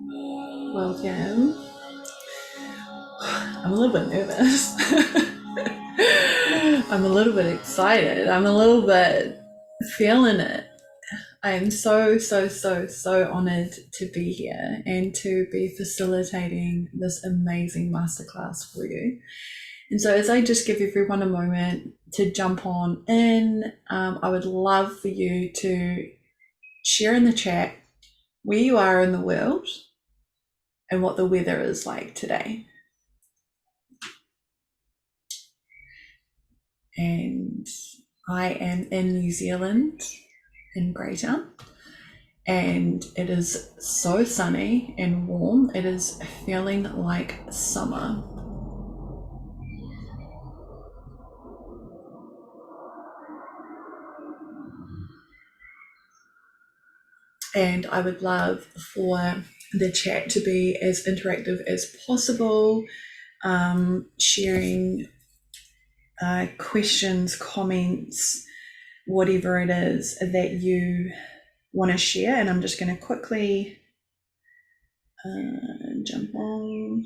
Welcome. I'm a little bit nervous. I'm a little bit excited. I'm a little bit feeling it. I am so honored to be here and to be facilitating this amazing masterclass for you. And so, as I just give everyone a moment to jump on in, I would love for you to share in the chat where you are in the world and what the weather is like today. And I am in New Zealand, in Greytown, and it is so sunny and warm. It is feeling like summer. And I would love for the chat to be as interactive as possible, sharing questions, comments, whatever it is that you want to share. And I'm just going to quickly jump on.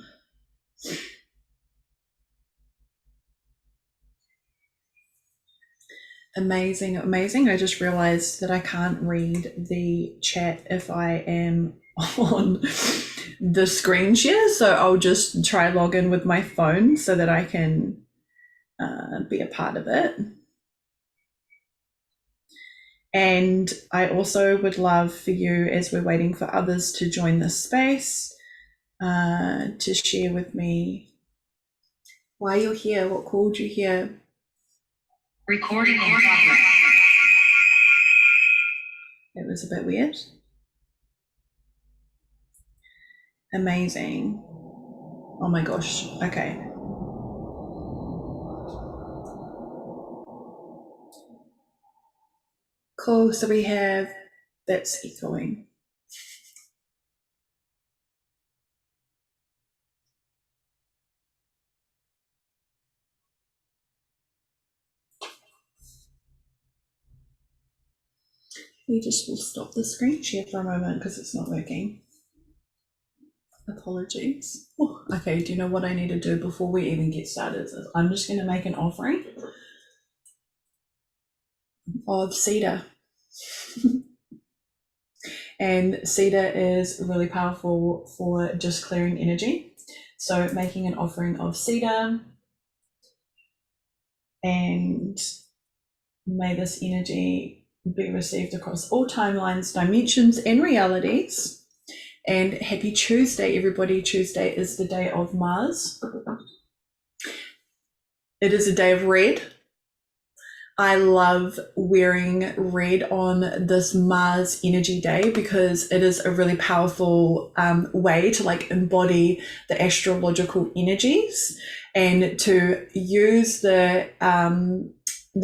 Amazing. I just realized that I can't read the chat if I am on the screen share, so I'll just try log in with my phone so that I can be a part of it. And I also would love for you, as we're waiting for others to join this space, to share with me why you're here, what called you here. Recording in progress. It was a bit weird. Amazing. Oh my gosh. Okay. Cool. So we have that's echoing. We just will stop the screen share for a moment because it's not working. Apologies. Oh, okay, do you know what I need to do before we even get started? I'm just going to make an offering of cedar. And cedar is really powerful for just clearing energy. So making an offering of cedar, and may this energy be received across all timelines, dimensions, and realities. And happy Tuesday, everybody. Tuesday is the day of Mars. It is a day of red. I love wearing red on this Mars energy day because it is a really powerful way to like embody the astrological energies and to use the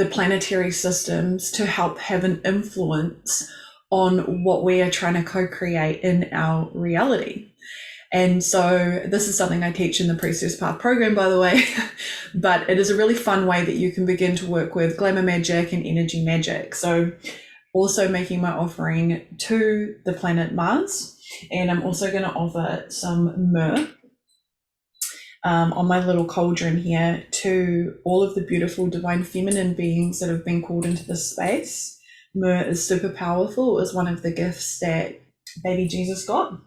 planetary systems to help have an influence on what we are trying to co-create in our reality. And so this is something I teach in the Priestess Path program, by the way, but it is a really fun way that you can begin to work with glamour magic and energy magic. So also making my offering to the planet Mars, and I'm also going to offer some myrrh on my little cauldron here to all of the beautiful divine feminine beings that have been called into this space. Myrrh is super powerful. It was one of the gifts that baby Jesus got.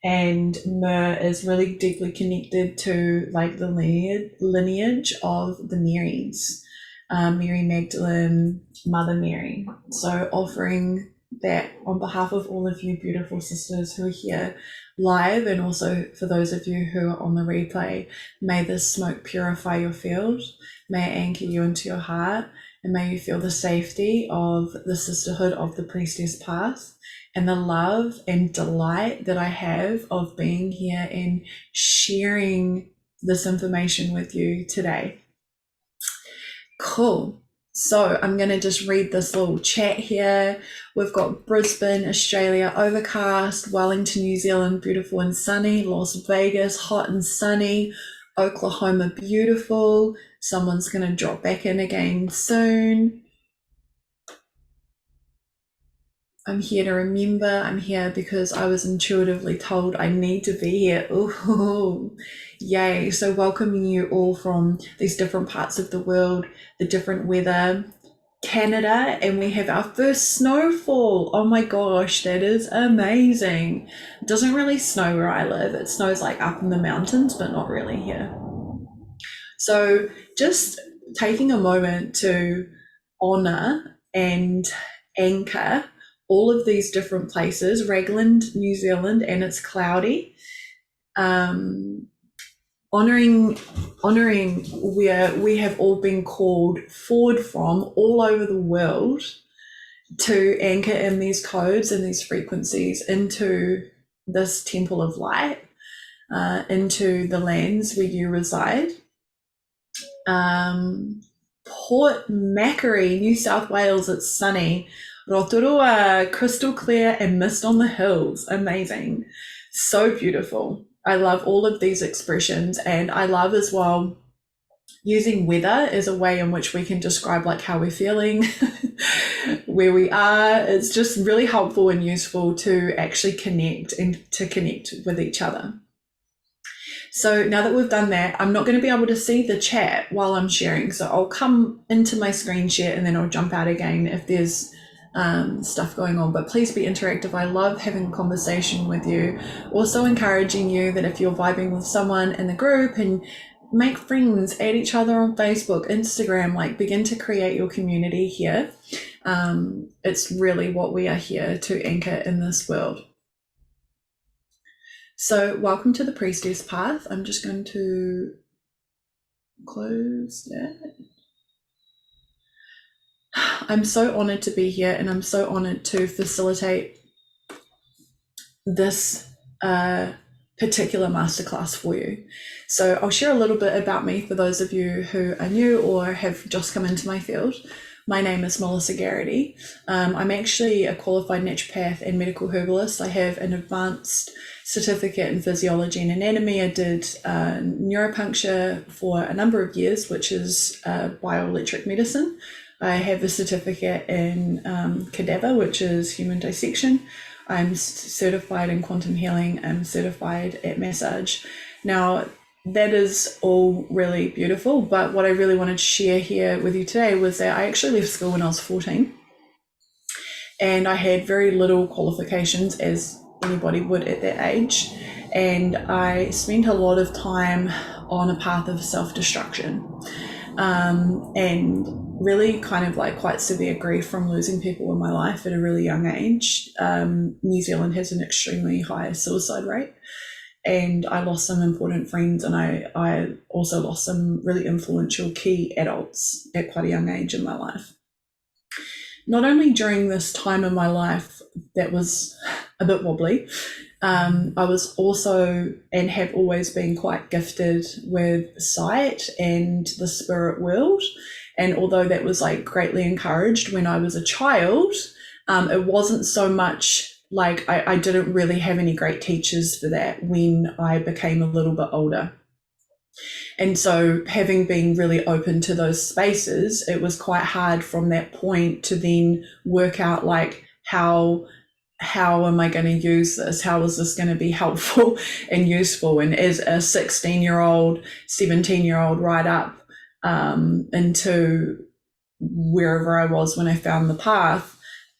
And myrrh is really deeply connected to like the lineage of the Marys, Mary Magdalene, Mother Mary. So offering that on behalf of all of you beautiful sisters who are here live, and also for those of you who are on the replay, may this smoke purify your field, may it anchor you into your heart, and may you feel the safety of the sisterhood of the Priestess Path and the love and delight that I have of being here and sharing this information with you today. Cool. So I'm going to just read this little chat here. We've got Brisbane, Australia, overcast, Wellington, New Zealand, beautiful and sunny, Las Vegas, hot and sunny, Oklahoma, beautiful. Someone's going to drop back in again soon. I'm here to remember. I'm here because I was intuitively told I need to be here. Ooh, yay. So welcoming you all from these different parts of the world, the different weather, Canada, and we have our first snowfall. Oh my gosh, that is amazing. It doesn't really snow where I live. It snows like up in the mountains, but not really here. So just taking a moment to honor and anchor all of these different places, Raglan, New Zealand, and it's cloudy. Honoring where we have all been called forward from all over the world to anchor in these codes and these frequencies into this temple of light, into the lands where you reside. Port Macquarie, New South Wales, it's sunny. Rotorua, crystal clear and mist on the hills. Amazing. So beautiful. I love all of these expressions, and I love as well using weather as a way in which we can describe like how we're feeling, where we are. It's just really helpful and useful to actually connect and to connect with each other. So now that we've done that, I'm not going to be able to see the chat while I'm sharing. So I'll come into my screen share and then I'll jump out again if there's stuff going on. But please be interactive. I love having a conversation with you. Also encouraging you that if you're vibing with someone in the group, and make friends, add each other on Facebook, Instagram, like begin to create your community here. It's really what we are here to anchor in this world. So welcome to the Priestess Path. I'm just going to close that. I'm so honored to be here, and I'm so honored to facilitate this particular masterclass for you. So I'll share a little bit about me for those of you who are new or have just come into my field. My name is Melissa Garrity. I'm actually a qualified naturopath and medical herbalist. I have an advanced certificate in physiology and anatomy. I did neuropuncture for a number of years, which is bioelectric medicine. I have a certificate in cadaver, which is human dissection. I'm certified in quantum healing. I'm certified at massage. Now, that is all really beautiful, but what I really wanted to share here with you today was that I actually left school when I was 14, and I had very little qualifications, as anybody would at that age, and I spent a lot of time on a path of self-destruction, and really kind of like quite severe grief from losing people in my life at a really young age. New Zealand has an extremely high suicide rate, and I lost some important friends, and I also lost some really influential key adults at quite a young age in my life. Not only during this time in my life that was a bit wobbly, I was also and have always been quite gifted with sight and the spirit world. And although that was like greatly encouraged when I was a child, it wasn't so much like I didn't really have any great teachers for that when I became a little bit older. And so having been really open to those spaces, it was quite hard from that point to then work out like how am I going to use this? How is this going to be helpful and useful? And as a 16-year-old, 17-year-old right up into wherever I was when I found the path,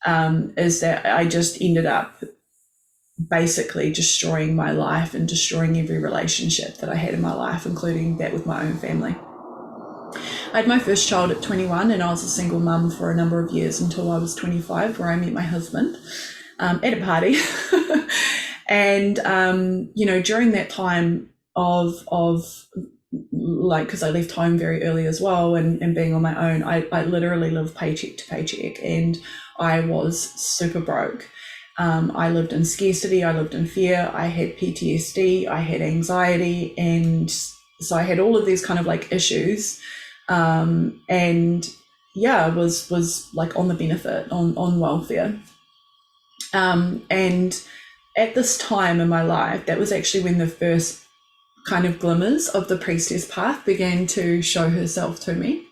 is that I just ended up basically destroying my life and destroying every relationship that I had in my life, including that with my own family. I had my first child at 21, and I was a single mum for a number of years until I was 25, where I met my husband at a party. And, during that time of like, because I left home very early as well, and being on my own, I literally lived paycheck to paycheck, and I was super broke. I lived in scarcity, I lived in fear, I had PTSD, I had anxiety, and so I had all of these kind of like issues, and yeah, was like on the benefit, on welfare. And at this time in my life, that was actually when the first kind of glimmers of the Priestess Path began to show herself to me.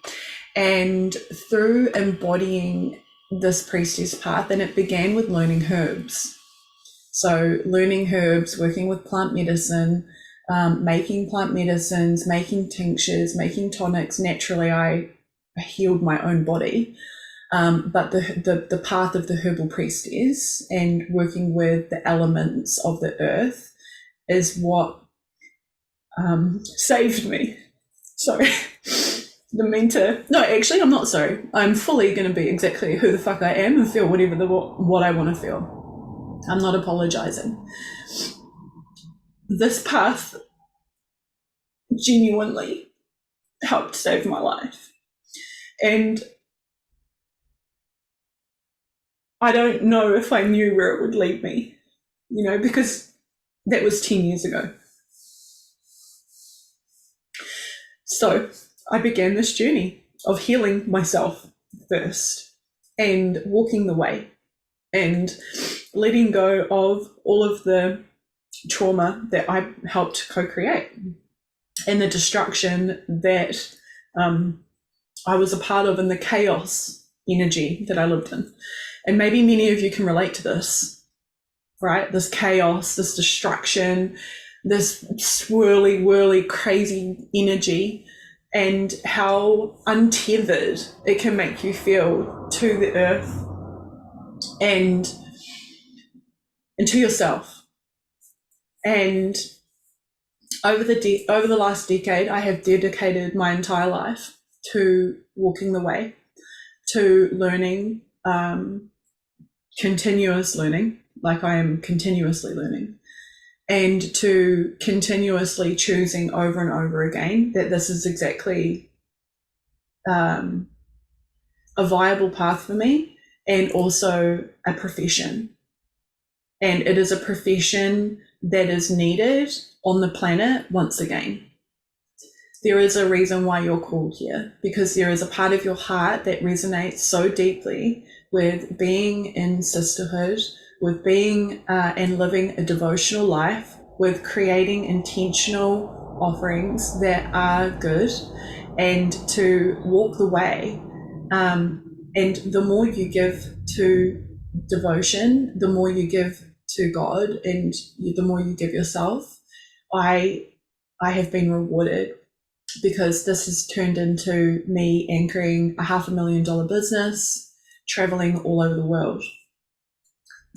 And through embodying this priestess path, and it began with learning herbs. So learning herbs, working with plant medicine, making plant medicines, making tinctures, making tonics. Naturally, I healed my own body. But the path of the herbal priestess and working with the elements of the earth is what saved me. Sorry. The mentor. No, actually, I'm not sorry. I'm fully going to be exactly who the fuck I am and feel whatever what I want to feel. I'm not apologizing. This path genuinely helped save my life. And I don't know if I knew where it would lead me, because that was 10 years ago. So I began this journey of healing myself first and walking the way and letting go of all of the trauma that I helped co-create and the destruction that I was a part of and the chaos energy that I lived in. And maybe many of you can relate to this, right? This chaos, this destruction, this swirly, whirly, crazy energy, and how untethered it can make you feel to the earth and to yourself. And over the last decade, I have dedicated my entire life to walking the way, to learning, continuous learning, like I am continuously learning, and to continuously choosing over and over again that this is exactly a viable path for me, and also a profession. And it is a profession that is needed on the planet once again. There is a reason why you're called here, because there is a part of your heart that resonates so deeply with being in sisterhood, with being and living a devotional life, with creating intentional offerings that are good, and to walk the way. And the more you give to devotion, the more you give to God, and the more you give yourself. I have been rewarded, because this has turned into me anchoring a $500,000 business, traveling all over the world.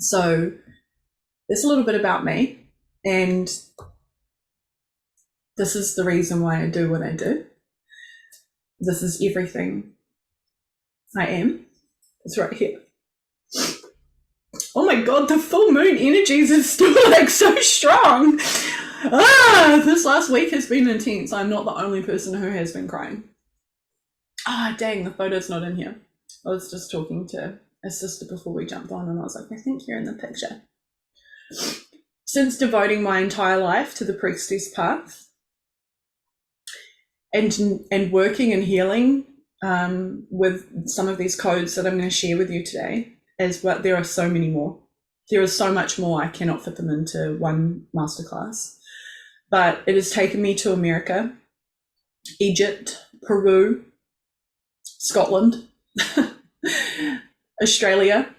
So there's a little bit about me, and this is the reason why I do what I do. This is everything I am. It's right here. Oh my God, the full moon energies are still like so strong. This last week has been intense. I'm not the only person who has been crying. Dang, the photo's not in here. I was just talking to a sister before we jumped on, and I was like, I think you're in the picture. Since devoting my entire life to the Priestess Path and working and healing with some of these codes that I'm going to share with you today, as well, there are so many more. There is so much more. I cannot fit them into one masterclass. But it has taken me to America, Egypt, Peru, Scotland, Australia.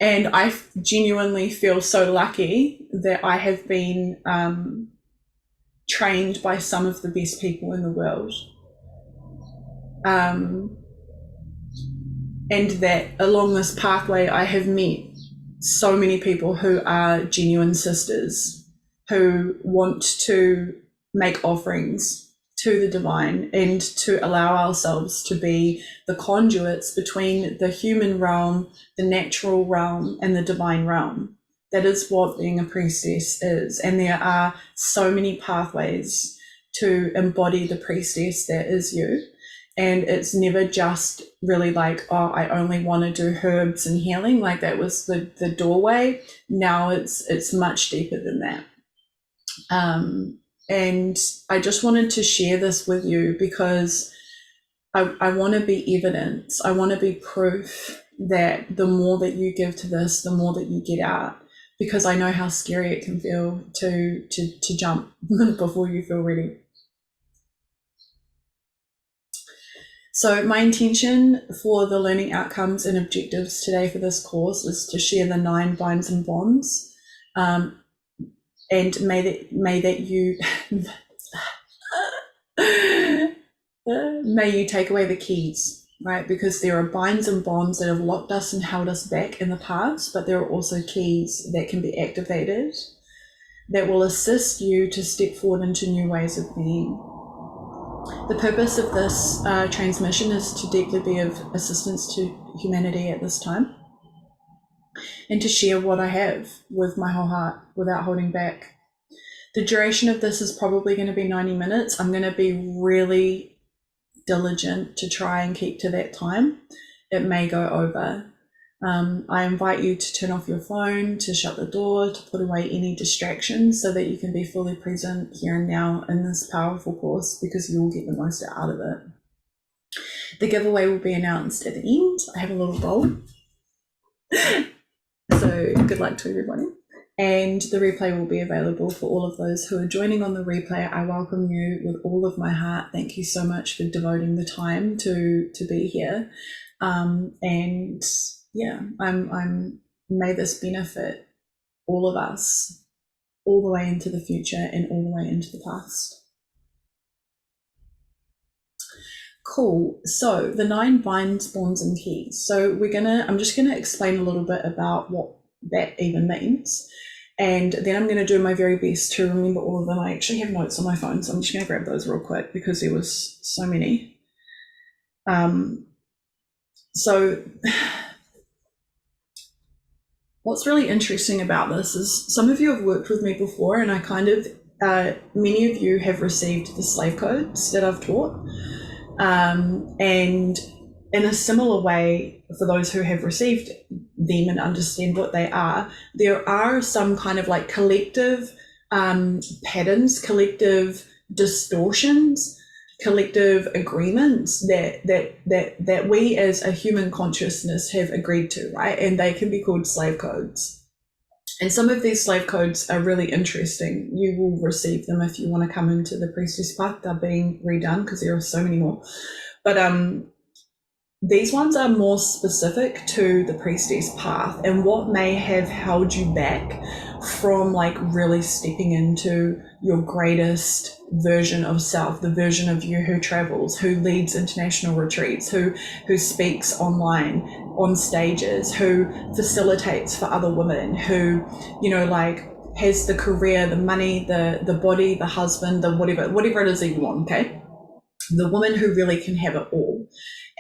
And I genuinely feel so lucky that I have been trained by some of the best people in the world. And that along this pathway, I have met so many people who are genuine sisters, who want to make offerings to the divine and to allow ourselves to be the conduits between the human realm, the natural realm, and the divine realm. That is what being a priestess is. And there are so many pathways to embody the priestess that is you. And it's never just really like, I only want to do herbs and healing. Like that was the doorway. Now it's much deeper than that. And I just wanted to share this with you because I want to be evidence. I want to be proof that the more that you give to this, the more that you get out, because I know how scary it can feel to jump before you feel ready. So my intention for the learning outcomes and objectives today for this course is to share the 9 binds and bonds, and may that you may you take away the keys, right? Because there are binds and bonds that have locked us and held us back in the past, but there are also keys that can be activated that will assist you to step forward into new ways of being. The purpose of this transmission is to deeply be of assistance to humanity at this time and to share what I have with my whole heart without holding back. The duration of this is probably going to be 90 minutes. I'm going to be really diligent to try and keep to that time. It may go over. I invite you to turn off your phone, to shut the door, to put away any distractions so that you can be fully present here and now in this powerful course, because you will get the most out of it. The giveaway will be announced at the end. I have a little bowl. So good luck to everybody. And the replay will be available for all of those who are joining on the replay. I welcome you with all of my heart. Thank you so much for devoting the time to be here. And yeah, may this benefit all of us all the way into the future and all the way into the past. Cool. So the 9 binds, bonds, and keys. So I'm just gonna explain a little bit about what that even means. And then I'm going to do my very best to remember all of them. I actually have notes on my phone, so I'm just going to grab those real quick because there was so many. So what's really interesting about this is some of you have worked with me before, and many of you have received the slave codes that I've taught. And in a similar way, for those who have received them and understand what they are, there are some kind of like collective patterns, collective distortions, collective agreements that we as a human consciousness have agreed to, right? And they can be called slave codes. And some of these slave codes are really interesting. You will receive them if you want to come into the Priestess Path. They're being redone because there are so many more. But these ones are more specific to the Priestess Path and what may have held you back from like really stepping into your greatest version of self, the version of you who travels, who leads international retreats, who speaks online, on stages, who facilitates for other women, who, like has the career, the money, the body, the husband, the whatever it is that you want, okay? The woman who really can have it all.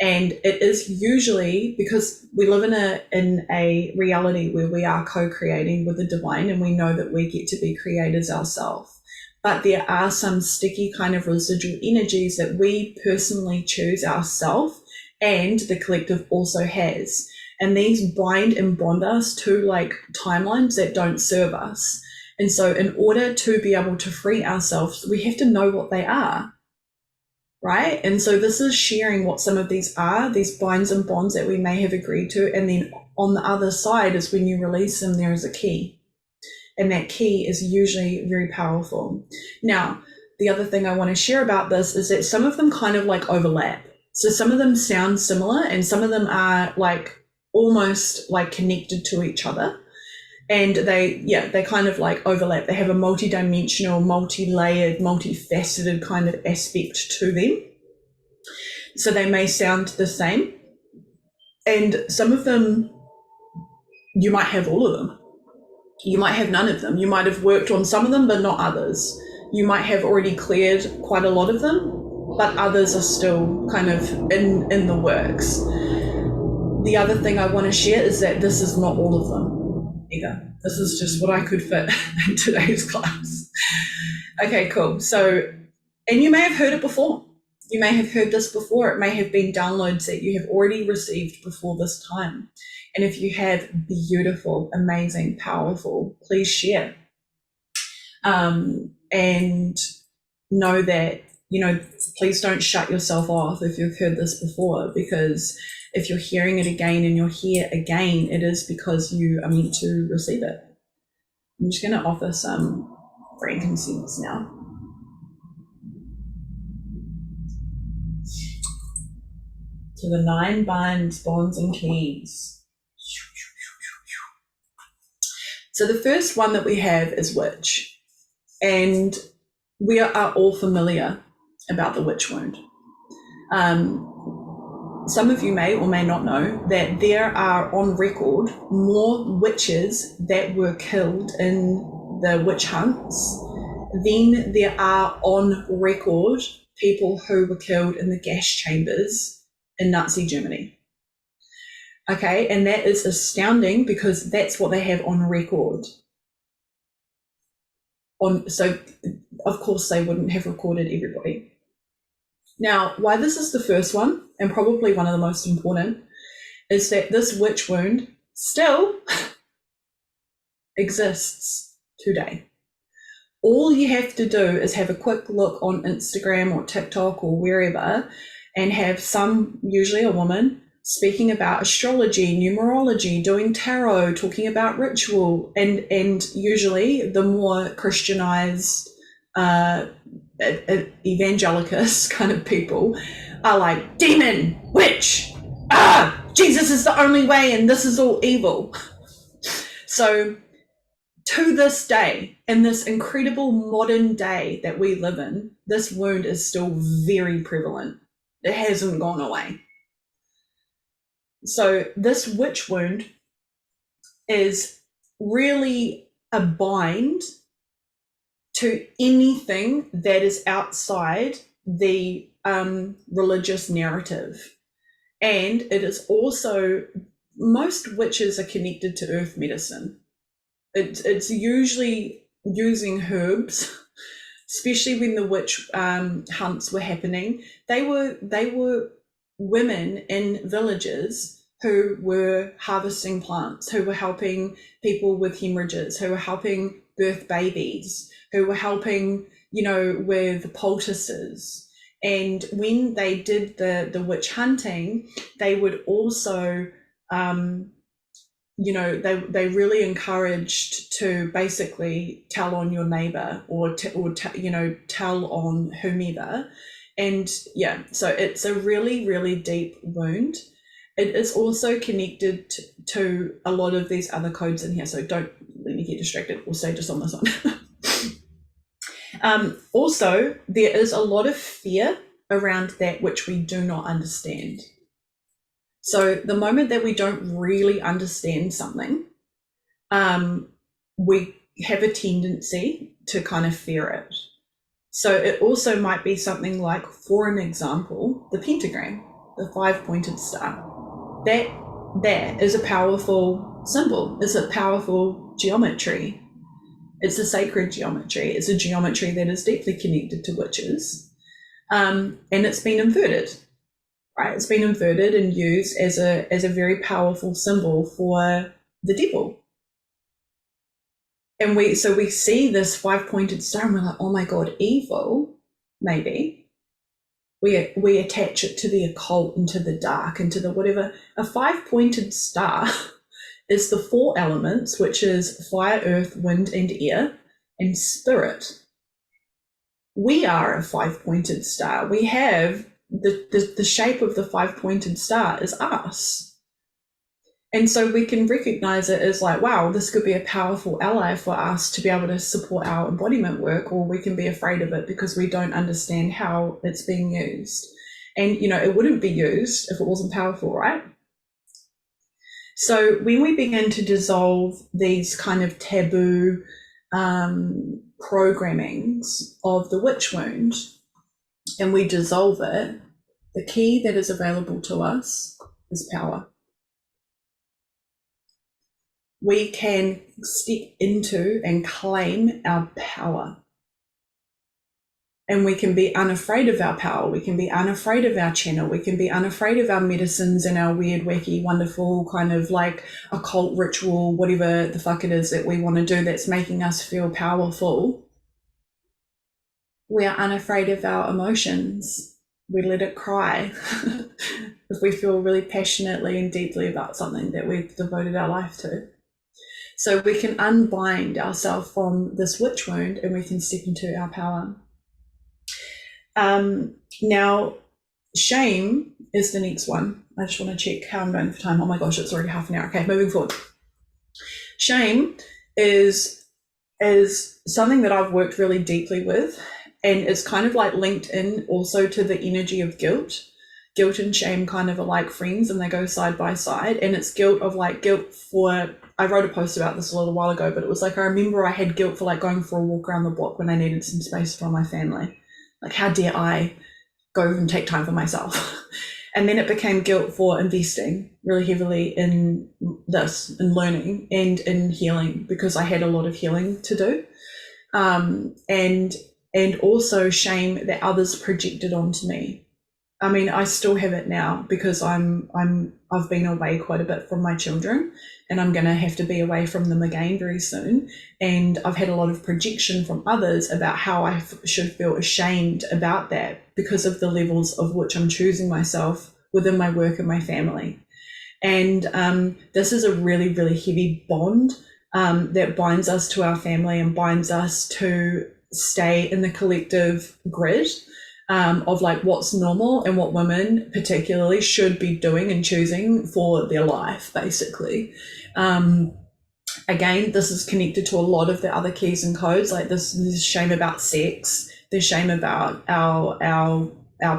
And it is usually because we live in a reality where we are co-creating with the divine, and we know that we get to be creators ourselves. But there are some sticky kind of residual energies that we personally choose ourselves, and the collective also has. And these bind and bond us to like timelines that don't serve us. And so in order to be able to free ourselves, we have to know what they are. Right? And so this is sharing what some of these are, these binds and bonds that we may have agreed to. And then on the other side is when you release them, there is a key. And that key is usually very powerful. Now, the other thing I want to share about this is that some of them kind of like overlap. So some of them sound similar and some of them are like almost like connected to each other. And they kind of like overlap. They have a multi-dimensional, multi-layered, multifaceted kind of aspect to them. So they may sound the same. And some of them, you might have all of them. You might have none of them. You might have worked on some of them, but not others. You might have already cleared quite a lot of them, but others are still kind of in the works. The other thing I want to share is that this is not all of them either. This is just what I could fit in today's class. Okay, cool. So, and you may have heard it before. You may have heard this before. It may have been downloads that you have already received before this time. And if you have, beautiful, amazing, powerful, please share. And know that, please don't shut yourself off if you've heard this before, because if you're hearing it again and you're here again, it is because you are meant to receive it. I'm just going to offer some frankincense now. to the 9 binds, bonds, and keys. So the first one that we have is witch. And we are all familiar about the witch wound. Some of you may or may not know that there are on record more witches that were killed in the witch hunts than there are on record people who were killed in the gas chambers in Nazi Germany. Okay, and that is astounding because that's what they have on record. So, of course, they wouldn't have recorded everybody. Now, why this is the first one, and probably one of the most important, is that this witch wound still exists today. All you have to do is have a quick look on Instagram or TikTok or wherever and have some, usually a woman, speaking about astrology, numerology, doing tarot, talking about ritual, and usually the more Christianized evangelicus kind of people are like, demon, witch, Jesus is the only way and this is all evil. So to this day, in this incredible modern day that we live in, this wound is still very prevalent. It hasn't gone away. So this witch wound is really a bind to anything that is outside the religious narrative. And it is also, most witches are connected to earth medicine. It's usually using herbs, especially when the witch hunts were happening. They were women in villages who were harvesting plants, who were helping people with hemorrhages, who were helping birth babies, who were helping, with poultices. And when they did the witch hunting, they would also, they really encouraged to basically tell on your neighbor or tell on whomever. And yeah, so it's a really, really deep wound. It is also connected to a lot of these other codes in here. So don't let me get distracted. We'll stay just on this one. Also, there is a lot of fear around that which we do not understand. So the moment that we don't really understand something, we have a tendency to kind of fear it. So it also might be something like, for an example, the pentagram, the 5-pointed star. That is a powerful symbol. It's a powerful geometry. It's a sacred geometry. It's a geometry that is deeply connected to witches. And it's been inverted, right? It's been inverted and used as a very powerful symbol for the devil. And we see this 5-pointed star and we're like, oh my God, evil, maybe. We attach it to the occult, into the dark, into the whatever. A 5-pointed star is the 4 elements, which is fire, earth, wind, and air, and spirit. We are a 5-pointed star. We have the shape of the 5-pointed star is us. And so we can recognize it as like, wow, this could be a powerful ally for us to be able to support our embodiment work, or we can be afraid of it because we don't understand how it's being used. And, it wouldn't be used if it wasn't powerful, right? So when we begin to dissolve these kind of taboo programmings of the witch wound, and we dissolve it, the key that is available to us is power. We can step into and claim our power. And we can be unafraid of our power. We can be unafraid of our channel. We can be unafraid of our medicines and our weird, wacky, wonderful kind of like occult ritual, whatever the fuck it is that we want to do that's making us feel powerful. We are unafraid of our emotions. We let it cry if we feel really passionately and deeply about something that we've devoted our life to. So we can unbind ourselves from this witch wound and we can step into our power. Now, Shame is the next one. I just want to check how I'm doing for time. Oh my gosh, it's already half an hour. Okay, moving forward. Shame is something that I've worked really deeply with, and it's kind of like linked in also to the energy of guilt. Guilt and shame kind of are like friends, and they go side by side. And it's guilt of like guilt for, I wrote a post about this a little while ago, but it was like, I remember I had guilt for like going for a walk around the block when I needed some space from my family. Like, how dare I go and take time for myself? And then it became guilt for investing really heavily in this, in learning and in healing, because I had a lot of healing to do. And also shame that others projected onto me. I mean, I still have it now because I've been away quite a bit from my children, and I'm going to have to be away from them again very soon. And I've had a lot of projection from others about how I should feel ashamed about that because of the levels of which I'm choosing myself within my work and my family. And this is a really, really heavy bond that binds us to our family and binds us to stay in the collective grid of like what's normal and what women particularly should be doing and choosing for their life, basically. Again, this is connected to a lot of the other keys and codes. Like there's shame about sex, there's shame about our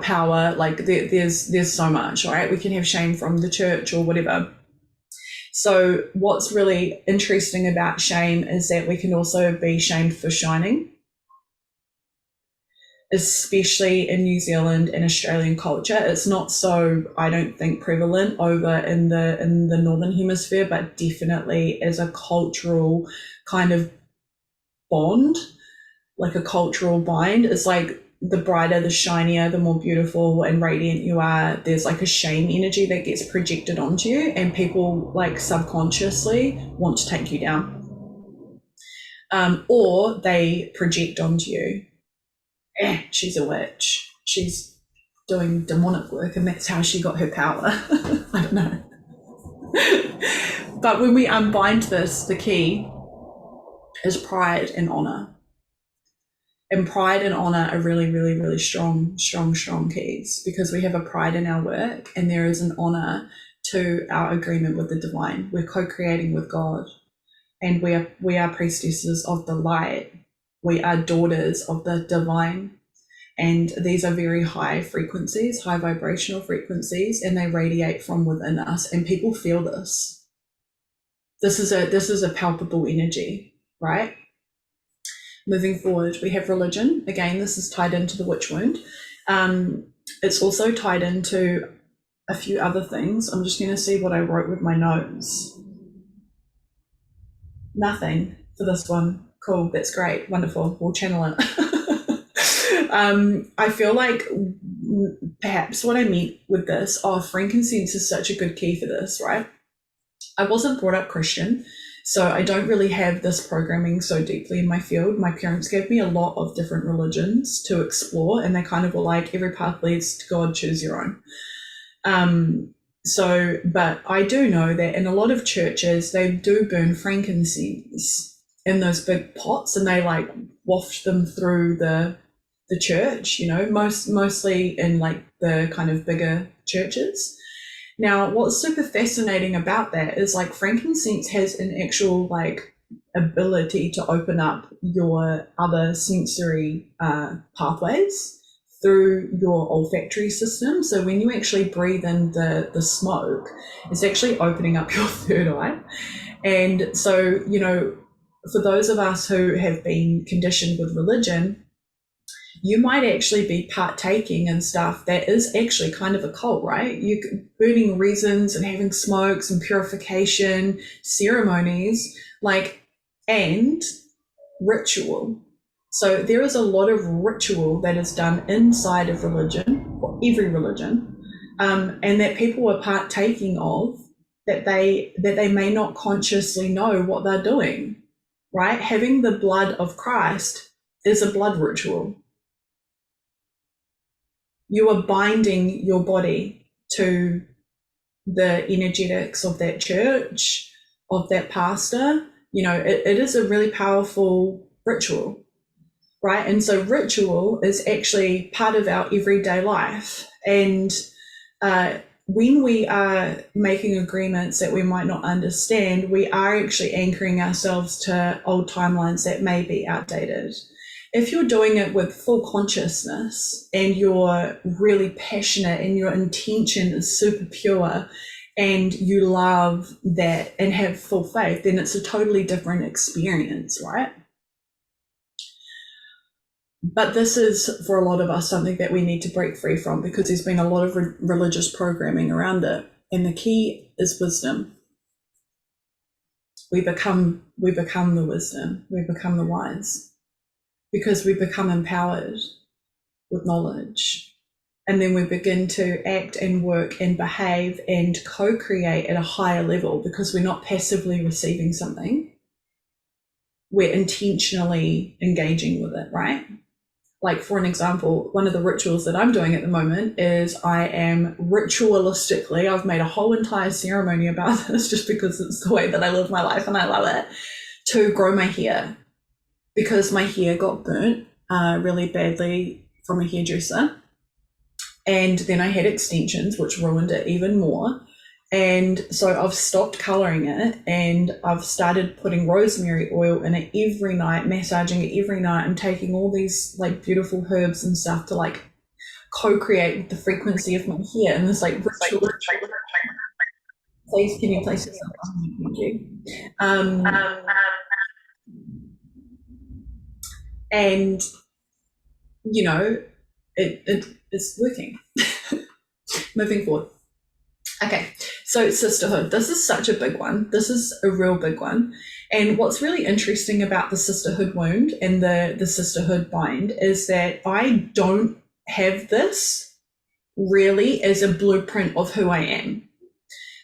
power. Like there's so much, right? We can have shame from the church or whatever. So what's really interesting about shame is that we can also be shamed for shining, especially in New Zealand and Australian culture. It's not so, I don't think, prevalent over in the Northern Hemisphere, but definitely as a cultural kind of bond, like a cultural bind. It's like the brighter, the shinier, the more beautiful and radiant you are, there's like a shame energy that gets projected onto you, and people like subconsciously want to take you down. Or they project onto you, she's a witch, she's doing demonic work, and that's how she got her power. I don't know. But when we unbind this, the key is pride and honor. And pride and honor are really, really, really strong keys, because we have a pride in our work, and there is an honor to our agreement with the divine. We're co-creating with God, and we are priestesses of the light. We are daughters of the divine. And these are very high frequencies, high vibrational frequencies, and they radiate from within us, and people feel this. This is a palpable energy, right? Moving forward, we have religion. Again, this is tied into the witch wound. It's also tied into a few other things. I'm just going to see what I wrote with my notes. Nothing for this one. Cool, that's great, wonderful, we'll channel it. I feel like perhaps what I meant with this, frankincense is such a good key for this, right? I wasn't brought up Christian, so I don't really have this programming so deeply in my field. My parents gave me a lot of different religions to explore, and they kind of were like, every path leads to God, choose your own. But I do know that in a lot of churches, they do burn frankincense in those big pots, and they like waft them through the church, mostly in like the kind of bigger churches. Now, what's super fascinating about that is like frankincense has an actual like ability to open up your other sensory pathways through your olfactory system. So when you actually breathe in the smoke, it's actually opening up your third eye. And so, for those of us who have been conditioned with religion, you might actually be partaking in stuff that is actually kind of a cult, right? You're burning resins and having smokes and purification ceremonies, and ritual. So there is a lot of ritual that is done inside of religion, or every religion, and that people are partaking of, that they may not consciously know what they're doing, right? Having the blood of Christ is a blood ritual. You are binding your body to the energetics of that church, of that pastor. It is a really powerful ritual. right? And so ritual is actually part of our everyday life. And when we are making agreements that we might not understand, we are actually anchoring ourselves to old timelines that may be outdated. If you're doing it with full consciousness and you're really passionate and your intention is super pure and you love that and have full faith, then it's a totally different experience, right? But this is, for a lot of us, something that we need to break free from, because there's been a lot of religious programming around it. And the key is wisdom. We become the wisdom. We become the wise, because we become empowered with knowledge. And then we begin to act and work and behave and co-create at a higher level, because we're not passively receiving something. We're intentionally engaging with it, right? Like, for an example, one of the rituals that I'm doing at the moment is I am ritualistically, I've made a whole entire ceremony about this just because it's the way that I live my life and I love it, to grow my hair, because my hair got burnt really badly from a hairdresser. And then I had extensions, which ruined it even more. And so I've stopped coloring it, and I've started putting rosemary oil in it every night, massaging it every night, and taking all these like beautiful herbs and stuff to like co-create with the frequency of my hair. And this like ritual. Please, can you place yourself on? Thank you. And you know, it's working. Moving forward. Okay, so sisterhood. This is such a big one. This is a real big one. And what's really interesting about the sisterhood wound and the sisterhood bind is that I don't have this really as a blueprint of who I am.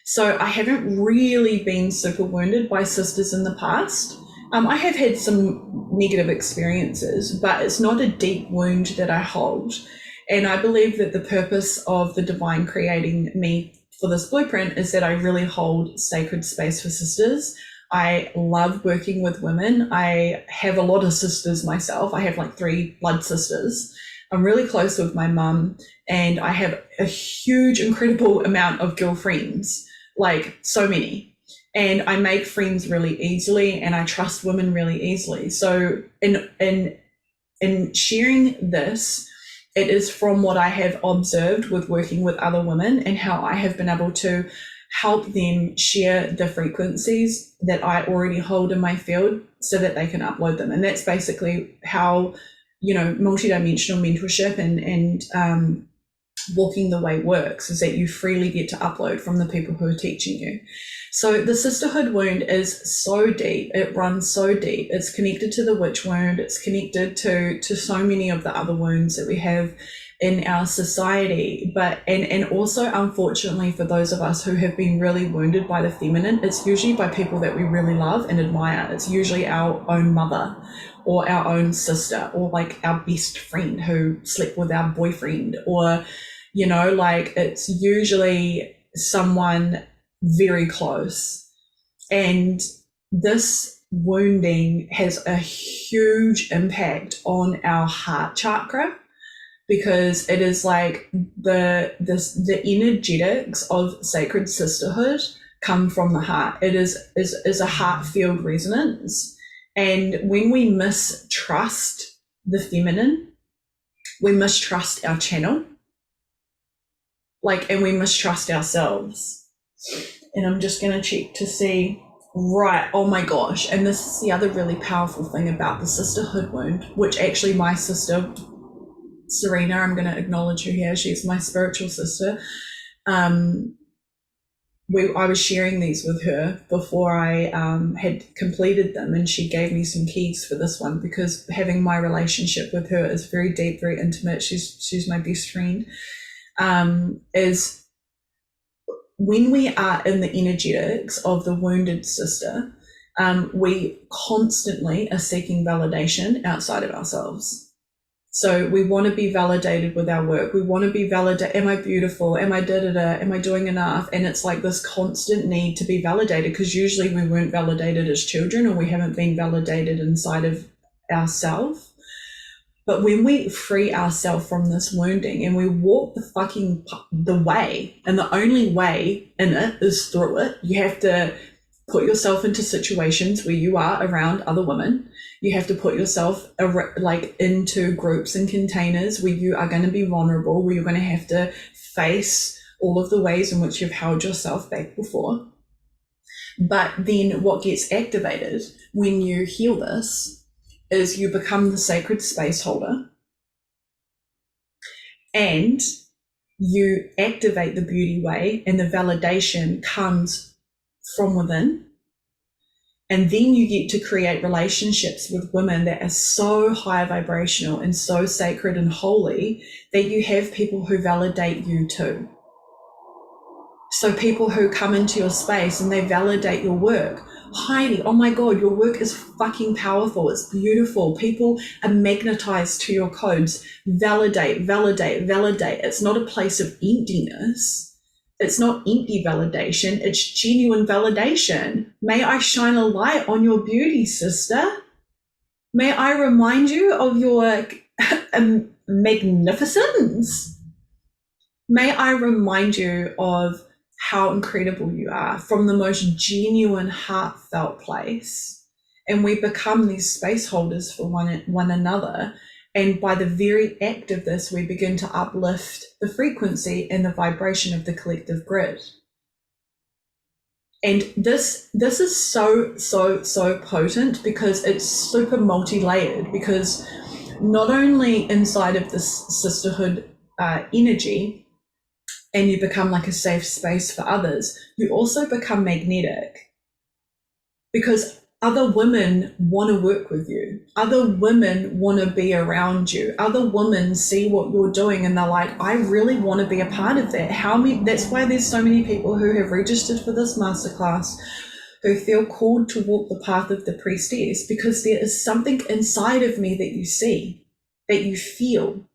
So I haven't really been super wounded by sisters in the past. I have had some negative experiences, but it's not a deep wound that I hold. And I believe that the purpose of the divine creating me for this blueprint is that I really hold sacred space for sisters. I love working with women. I have a lot of sisters myself. I have like 3 blood sisters. I'm really close with my mum, and I have a huge, incredible amount of girlfriends, like so many. And I make friends really easily, and I trust women really easily. So in sharing this, it is from what I have observed with working with other women and how I have been able to help them share the frequencies that I already hold in my field so that they can upload them. And that's basically how, you know, multidimensional mentorship and walking the way works, is that you freely get to upload from the people who are teaching you. So the sisterhood wound is so deep. It runs so deep. It's connected to the witch wound. It's connected to so many of the other wounds that we have in our society. But and also, unfortunately, for those of us who have been really wounded by the feminine, it's usually by people that we really love and admire. It's usually our own mother or our own sister, or like our best friend who slept with our boyfriend, or, you know, like it's usually someone very close. And this wounding has a huge impact on our heart chakra, because it is like the energetics of sacred sisterhood come from the heart. It is a heart field resonance. And when we mistrust the feminine, we mistrust our channel, and we mistrust ourselves. And I'm just going to check to see, right, oh my gosh. And this is the other really powerful thing about the sisterhood wound, which actually my sister, Serena, I'm going to acknowledge her here, she's my spiritual sister. I was sharing these with her before I had completed them, and she gave me some keys for this one, because having my relationship with her is very deep, very intimate. She's my best friend. Is when we are in the energetics of the wounded sister, we constantly are seeking validation outside of ourselves. So we want to be validated with our work. We want to be validated. Am I beautiful? Am I da-da-da? Am I doing enough? And it's like this constant need to be validated, because usually we weren't validated as children, or we haven't been validated inside of ourselves. But when we free ourselves from this wounding and we walk the way, and the only way in it is through it, you have to put yourself into situations where you are around other women. You have to put yourself into groups and containers where you are going to be vulnerable, where you're going to have to face all of the ways in which you've held yourself back before. But then what gets activated when you heal this is you become the sacred space holder, and you activate the beauty way, and the validation comes from within. And then you get to create relationships with women that are so high vibrational and so sacred and holy that you have people who validate you too. So people who come into your space and they validate your work. Heidi, oh my God, your work is fucking powerful. It's beautiful. People are magnetized to your codes. Validate, validate, validate. It's not a place of emptiness. It's not empty validation. It's genuine validation. May I shine a light on your beauty, sister. May I remind you of your magnificence. May I remind you of how incredible you are from the most genuine, heartfelt place. And we become these space holders for one another. And by the very act of this, we begin to uplift the frequency and the vibration of the collective grid. And this is so, so, so potent because it's super multi-layered, because not only inside of this sisterhood energy, and you become like a safe space for others, you also become magnetic, because other women want to work with you. Other women want to be around you. Other women see what you're doing and they're like, I really want to be a part of that. That's why there's so many people who have registered for this masterclass who feel called to walk the path of the priestess, because there is something inside of me that you see, that you feel.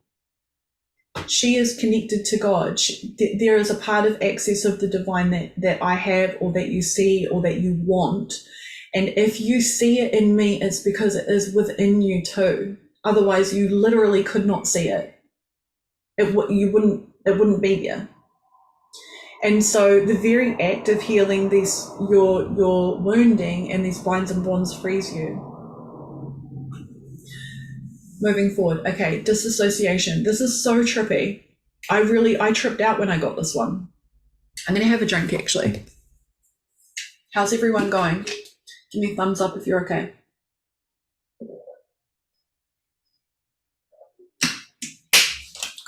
She is connected to God. There is a part of access of the divine that I have, or that you see, or that you want. And if you see it in me, it's because it is within you too. Otherwise, you literally could not see it. It wouldn't be there. And so the very act of healing your wounding and these binds and bonds frees you. Moving forward. Okay, disassociation. This is so trippy. I tripped out when I got this one. I'm going to have a drink actually. How's everyone going? Give me a thumbs up if you're okay.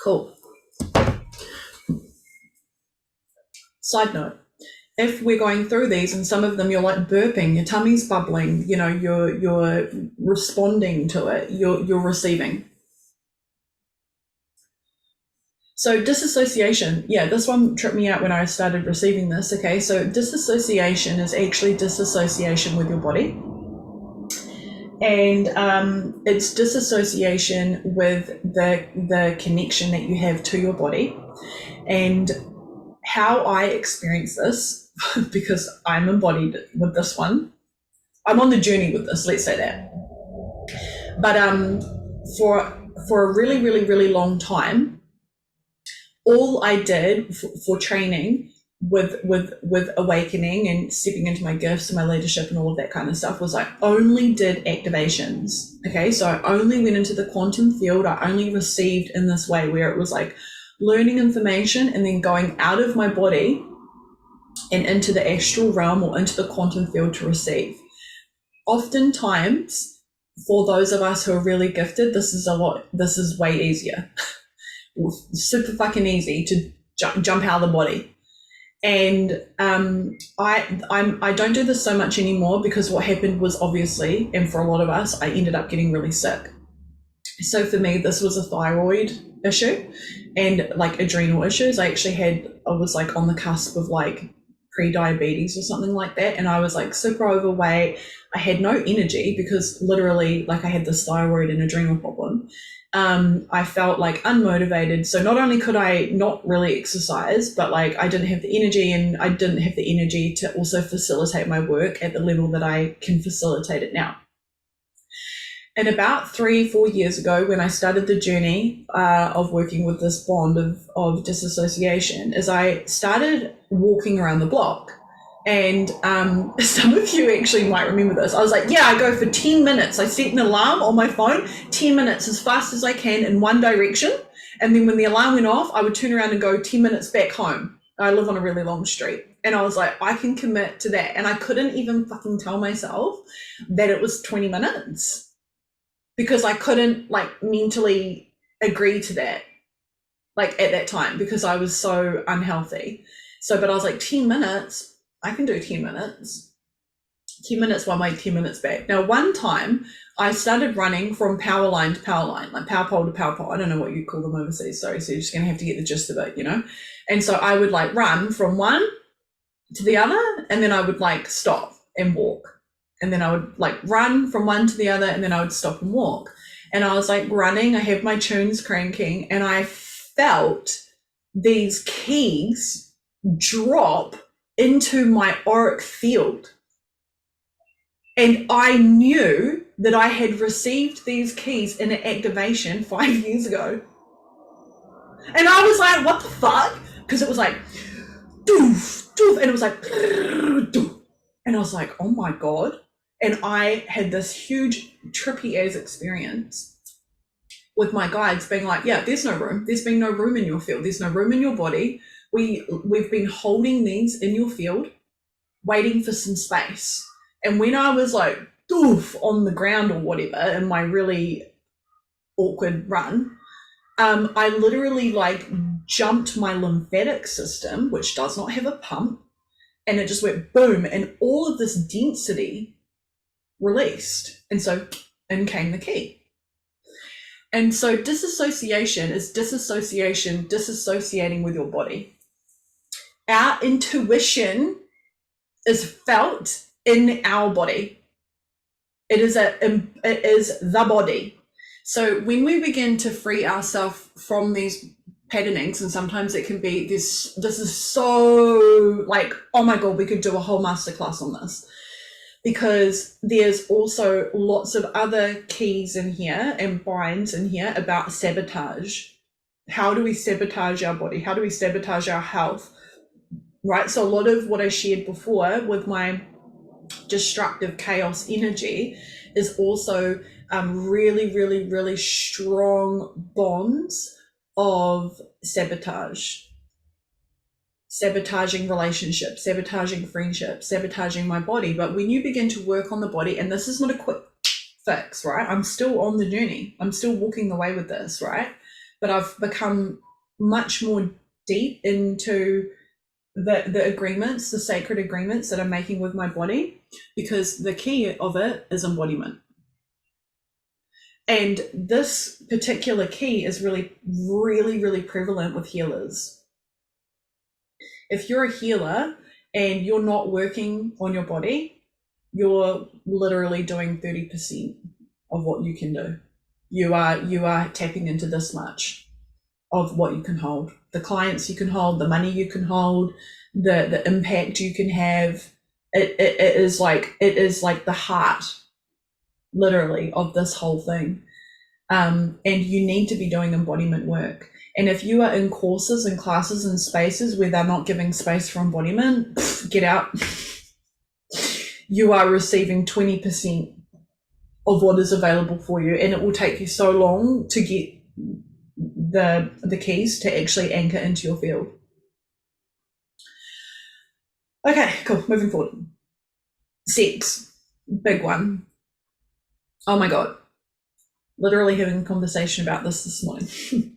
Cool. Side note, if we're going through these and some of them you're like burping, your tummy's bubbling, you're responding to it, you're receiving. So disassociation, yeah, this one tripped me out when I started receiving this. Okay, so disassociation is actually disassociation with your body. And it's disassociation with the connection that you have to your body. And how I experience this, because I'm embodied with this one, I'm on the journey with this, let's say that. But for a really, really, really long time, all I did for training with awakening and stepping into my gifts and my leadership and all of that kind of stuff was I only did activations. Okay, so I only went into the quantum field. I only received in this way, where it was like learning information and then going out of my body and into the astral realm or into the quantum field to receive. Oftentimes, for those of us who are really gifted, this is way easier. Super fucking easy to jump out of the body. And I don't do this so much anymore, because what happened was, obviously, and for a lot of us, I ended up getting really sick. So for me, this was a thyroid issue and like adrenal issues. I was like on the cusp of like pre-diabetes or something like that, and I was like super overweight. I had no energy because literally like I had this thyroid and adrenal problem. I felt like unmotivated. So not only could I not really exercise, but like I didn't have the energy, and I didn't have the energy to also facilitate my work at the level that I can facilitate it now. And about 3-4 years ago, when I started the journey of working with this bond of disassociation, is I started walking around the block. And some of you actually might remember this. I was like, yeah, I go for 10 minutes. I set an alarm on my phone, 10 minutes as fast as I can in one direction. And then when the alarm went off, I would turn around and go 10 minutes back home. I live on a really long street. And I was like, I can commit to that. And I couldn't even fucking tell myself that it was 20 minutes because I couldn't like mentally agree to that, like at that time, because I was so unhealthy. So, but I was like, 10 minutes, I can do 10 minutes. 10 minutes one way, 10 minutes back. Now, one time I started running from power line to power line, like power pole to power pole. I don't know what you call them overseas, sorry. So you're just going to have to get the gist of it, you know? And so I would like run from one to the other, and then I would like stop and walk. And then I would like run from one to the other, and then I would stop and walk. And I was like running, I have my tunes cranking, and I felt these keys drop into my auric field. And I knew that I had received these keys in an activation 5 years ago. And I was like, what the fuck? Because it was like, doof, doof, and it was like, doof. And I was like, oh my God. And I had this huge trippy ass experience with my guides being like, yeah, there's no room. There's been no room in your field. There's no room in your body. We've been holding these in your field, waiting for some space. And when I was like, doof, on the ground or whatever, in my really awkward run, I literally like jumped my lymphatic system, which does not have a pump, and it just went boom, and all of this density released. And so in came the key. And so disassociation is disassociating with your body. Our intuition is felt in our body. It is the body. So when we begin to free ourselves from these patternings, and sometimes it can be this is so like, oh my God, we could do a whole masterclass on this, because there's also lots of other keys in here and binds in here about sabotage. How do we sabotage our body? How do we sabotage our health? Right? So a lot of what I shared before with my destructive chaos energy is also really, really, really strong bonds of sabotage. Sabotaging relationships, sabotaging friendships, sabotaging my body. But when you begin to work on the body, and this is not a quick fix, right? I'm still on the journey. I'm still walking the way with this, right? But I've become much more deep into the agreements, the sacred agreements that I'm making with my body, because the key of it is embodiment. And this particular key is really, really, really prevalent with healers. If you're a healer and you're not working on your body, you're literally doing 30% of what you can do. You are tapping into this much of what you can hold. The clients you can hold, the money you can hold, the impact you can have. It is like the heart, literally, of this whole thing. And you need to be doing embodiment work. And if you are in courses and classes and spaces where they're not giving space for embodiment, get out. You are receiving 20% of what is available for you, and it will take you so long to get the keys to actually anchor into your field. Okay, cool. Moving forward. Sex, big one. Oh my God. Literally having a conversation about this morning.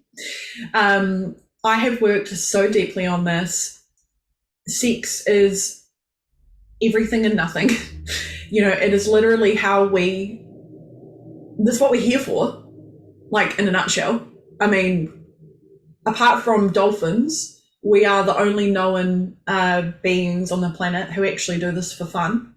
I have worked so deeply on this. Sex is everything and nothing. You know, it is literally this is what we're here for, like in a nutshell. I mean, apart from dolphins, we are the only known beings on the planet who actually do this for fun.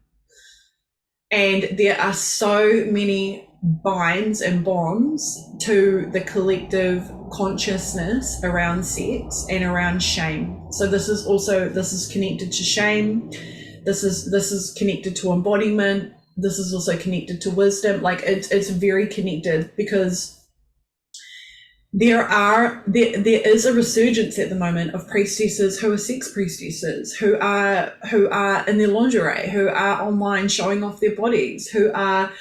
And there are so many binds and bonds to the collective consciousness around sex and around shame. So this is connected to shame. This is connected to embodiment. this is also connected to wisdom. Like it's very connected, because there is a resurgence at the moment of priestesses who are sex priestesses, who are in their lingerie, who are online showing off their bodies, who are,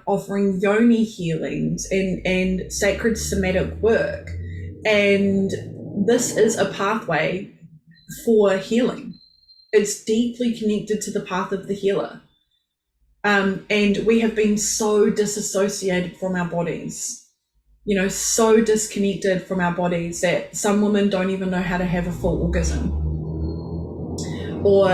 offering yoni healings and sacred somatic work. And this is a pathway for healing. It's deeply connected to the path of the healer. And we have been so disassociated from our bodies, so disconnected from our bodies that some women don't even know how to have a full orgasm. Or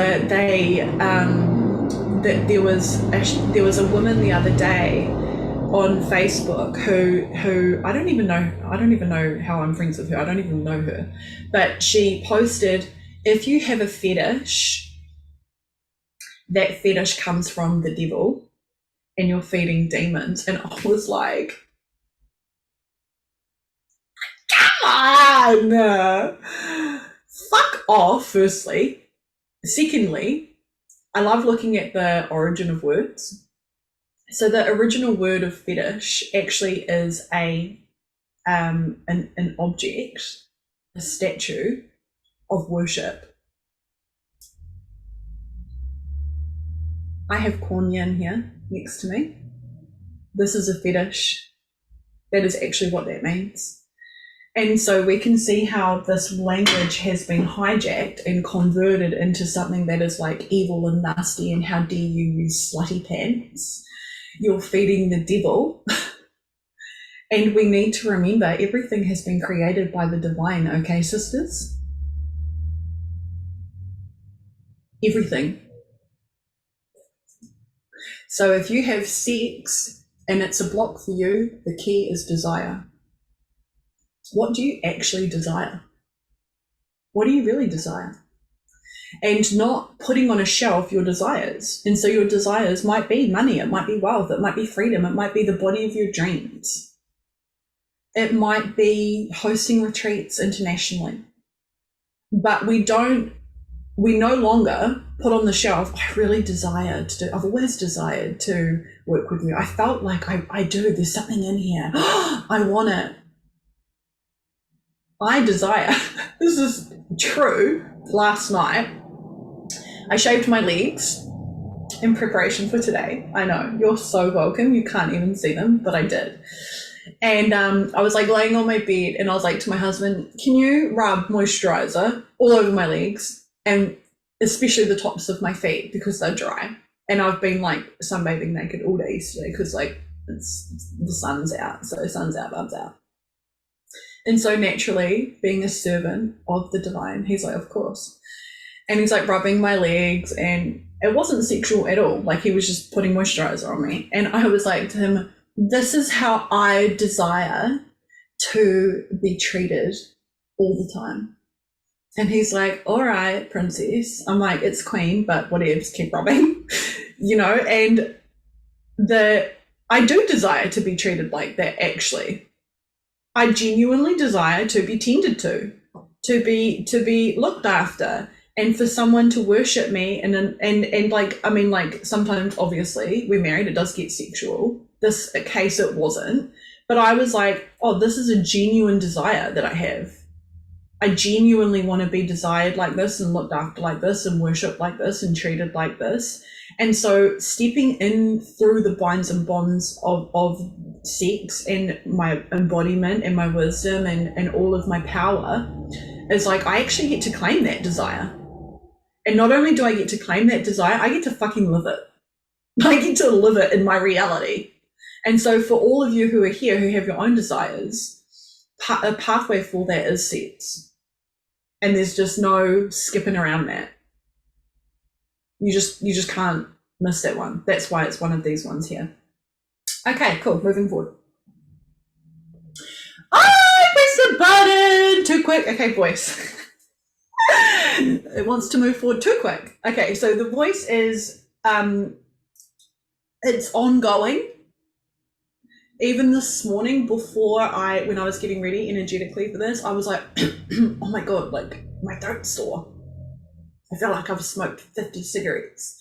there was a woman the other day on Facebook who I don't even know how I'm friends with her. I don't even know her, but she posted, if you have a fetish, that fetish comes from the devil and you're feeding demons. And I was like, come on, fuck off, firstly. Secondly, I love looking at the origin of words. So the original word of fetish actually is an object, a statue of worship. I have corn yin here next to me. This is a fetish. That is actually what that means. And so we can see how this language has been hijacked and converted into something that is like evil and nasty, and how dare you use slutty pants. You're feeding the devil. And we need to remember, everything has been created by the divine, okay, sisters? Everything. So if you have sex and it's a block for you, the key is desire. What do you actually desire? What do you really desire? And not putting on a shelf your desires. And so your desires might be money, it might be wealth, it might be freedom, it might be the body of your dreams. It might be hosting retreats internationally. But we no longer put on the shelf, I've always desired to work with you. I felt like I do, there's something in here. I want it. I desire, this is true, last night, I shaved my legs in preparation for today. I know, you're so welcome, you can't even see them, but I did. And I was like laying on my bed and I was like to my husband, can you rub moisturizer all over my legs, and especially the tops of my feet because they're dry. And I've been like sunbathing naked all day yesterday because like the sun's out, so sun's out, bugs out. And so naturally, being a servant of the divine, he's like, of course. And he's like rubbing my legs, and it wasn't sexual at all. Like, he was just putting moisturizer on me. And I was like to him, this is how I desire to be treated all the time. And he's like, all right, princess. I'm like, it's queen, but whatever, just keep rubbing, and I do desire to be treated like that, actually. I genuinely desire to be tended to be looked after, and for someone to worship me, and like, I mean, like, sometimes obviously we're married, it does get sexual. This case it wasn't, but I was like, oh, this is a genuine desire that I have. I genuinely want to be desired like this and looked after like this and worshipped like this and treated like this. And so stepping in through the binds and bonds of sex and my embodiment and my wisdom and all of my power is like, I actually get to claim that desire. And not only do I get to claim that desire, I get to fucking live it. I get to live it in my reality. And so for all of you who are here who have your own desires, a pathway for that is sex. And there's just no skipping around that. You just can't miss that one. That's why it's one of these ones here. Okay, cool. Moving forward. I pressed the button too quick. Okay, voice. It wants to move forward too quick. Okay, so the voice is it's ongoing. Even this morning when I was getting ready energetically for this, I was like, oh my God, like my throat's sore. I felt like I've smoked 50 cigarettes.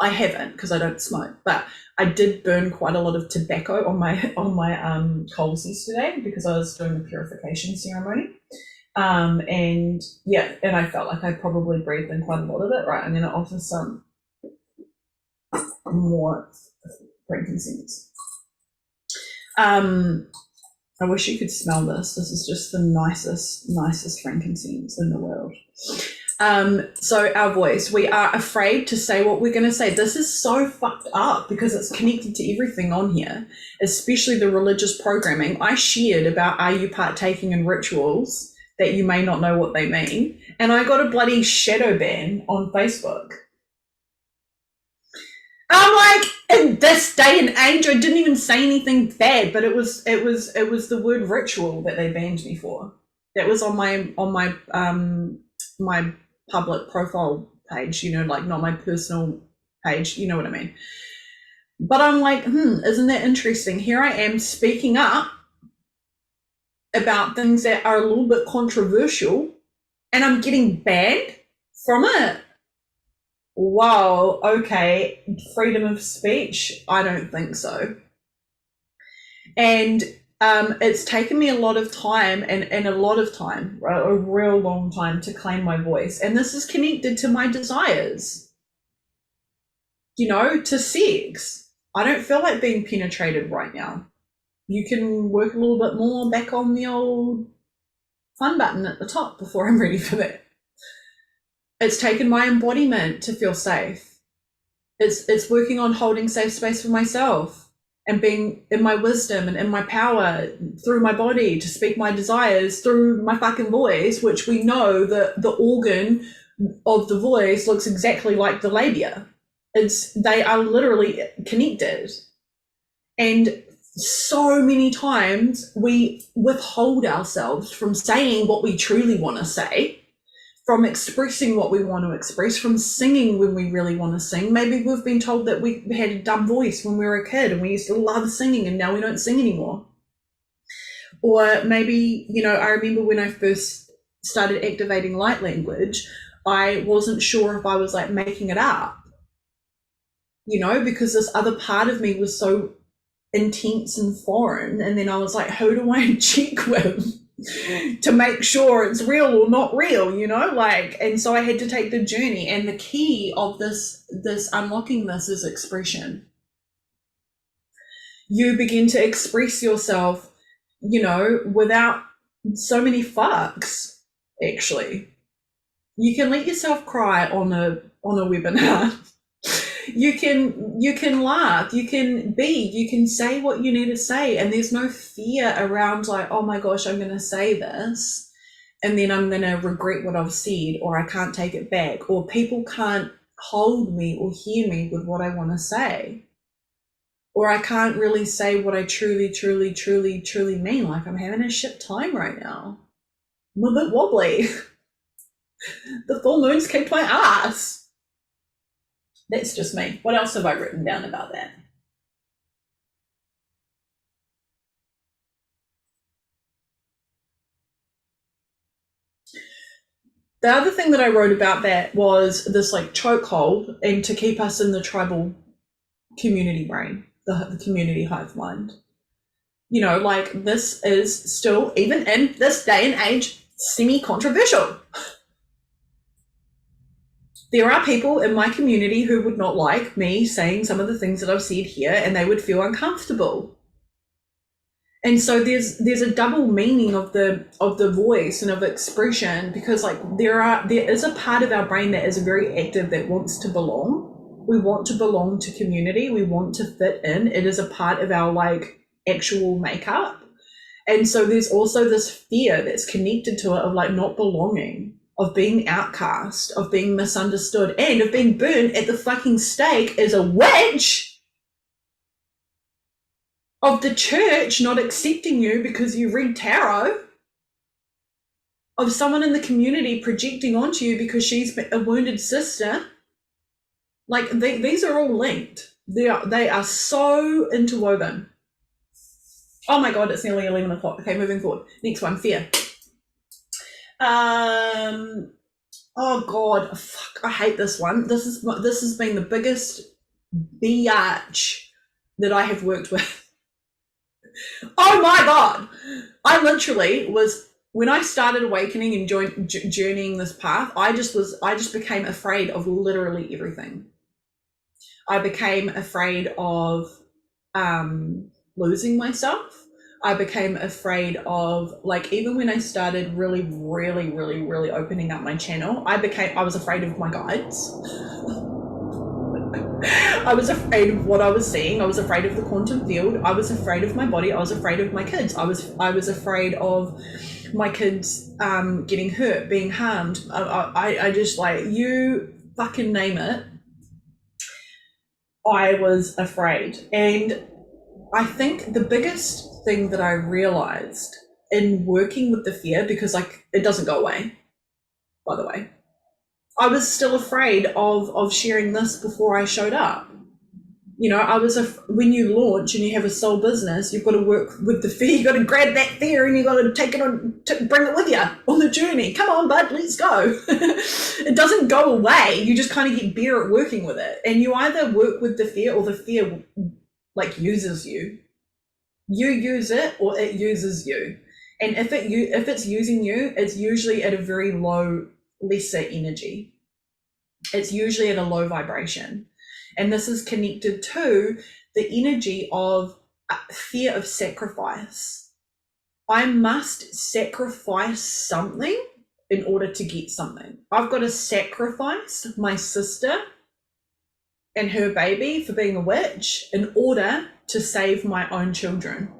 I haven't because I don't smoke, but I did burn quite a lot of tobacco on my coals yesterday because I was doing the purification ceremony. And I felt like I probably breathed in quite a lot of it, right? I'm going to offer some more frankincense. I wish you could smell this. This is just the nicest frankincense in the world. So our voice, we are afraid to say what we're going to say. This is so fucked up because it's connected to everything on here, especially the religious programming. I shared about, are you partaking in rituals that you may not know what they mean? And I got a bloody shadow ban on Facebook. I'm like, in this day and age, I didn't even say anything bad, but it was the word ritual that they banned me for. That was on my my public profile page, like not my personal page, you know what I mean. But I'm like, isn't that interesting? Here I am speaking up about things that are a little bit controversial, and I'm getting banned from it. Wow, okay, freedom of speech? I don't think so. And it's taken me a lot of time and a real long time to claim my voice. And this is connected to my desires, to sex. I don't feel like being penetrated right now. You can work a little bit more back on the old fun button at the top before I'm ready for that. It's taken my embodiment to feel safe. It's working on holding safe space for myself and being in my wisdom and in my power through my body to speak my desires through my fucking voice, which we know that the organ of the voice looks exactly like the labia. They are literally connected. And so many times we withhold ourselves from saying what we truly want to say, from expressing what we want to express, from singing when we really want to sing. Maybe we've been told that we had a dumb voice when we were a kid and we used to love singing and now we don't sing anymore. Or maybe, I remember when I first started activating light language, I wasn't sure if I was like making it up, because this other part of me was so intense and foreign. And then I was like, who do I check with to make sure it's real or not real, and so I had to take the journey. And the key of this unlocking this is expression. You begin to express yourself, without so many fucks. Actually, you can let yourself cry on a webinar. You can laugh, you can say what you need to say, and there's no fear around like, oh my gosh, I'm going to say this and then I'm going to regret what I've said, or I can't take it back, or people can't hold me or hear me with what I want to say, or I can't really say what I truly mean. Like, I'm having a shit time right now. I'm a bit wobbly. The full moon's kicked my ass. That's just me. What else have I written down about that? The other thing that I wrote about that was this like chokehold, and to keep us in the tribal community brain, the community hive mind. This is still, even in this day and age, semi-controversial. There are people in my community who would not like me saying some of the things that I've said here, and they would feel uncomfortable. And so there's a double meaning of the voice and of expression, because like there is a part of our brain that is very active that wants to belong. We want to belong to community. We want to fit in. It is a part of our like actual makeup. And so there's also this fear that's connected to it of like not belonging, of being outcast, of being misunderstood, and of being burnt at the fucking stake as a witch, of the church not accepting you because you read tarot, of someone in the community projecting onto you because she's a wounded sister. Like these are all linked. They are so interwoven. Oh my God, it's nearly 11 o'clock. Okay, moving forward. Next one, fear. Oh God, fuck! I hate this one. This has been the biggest biatch that I have worked with. Oh my God! I literally was, when I started awakening and journeying this path. I just became afraid of literally everything. I became afraid of losing myself. I became afraid of, like, even when I started really, really, really, really opening up my channel, I was afraid of my guides. I was afraid of what I was seeing. I was afraid of the quantum field. I was afraid of my body. I was afraid of my kids. I was afraid of my kids getting hurt, being harmed. I just, like, you fucking name it. I was afraid. And I think the biggest thing that I realized in working with the fear, because, like, it doesn't go away, by the way, I was still afraid of sharing this before I showed up. You know, when you launch and you have a soul business, you've got to work with the fear. You've got to grab that fear and you've got to take it on, bring it with you on the journey. Come on, bud, let's go. It doesn't go away. You just kind of get better at working with it. And you either work with the fear, or the fear, like, uses you. You use it, or it uses you. And if it's using you, it's usually at a very low, lesser energy. It's usually at a low vibration. And this is connected to the energy of fear of sacrifice. I must sacrifice something in order to get something. I've got to sacrifice my sister and her baby for being a witch in order to save my own children.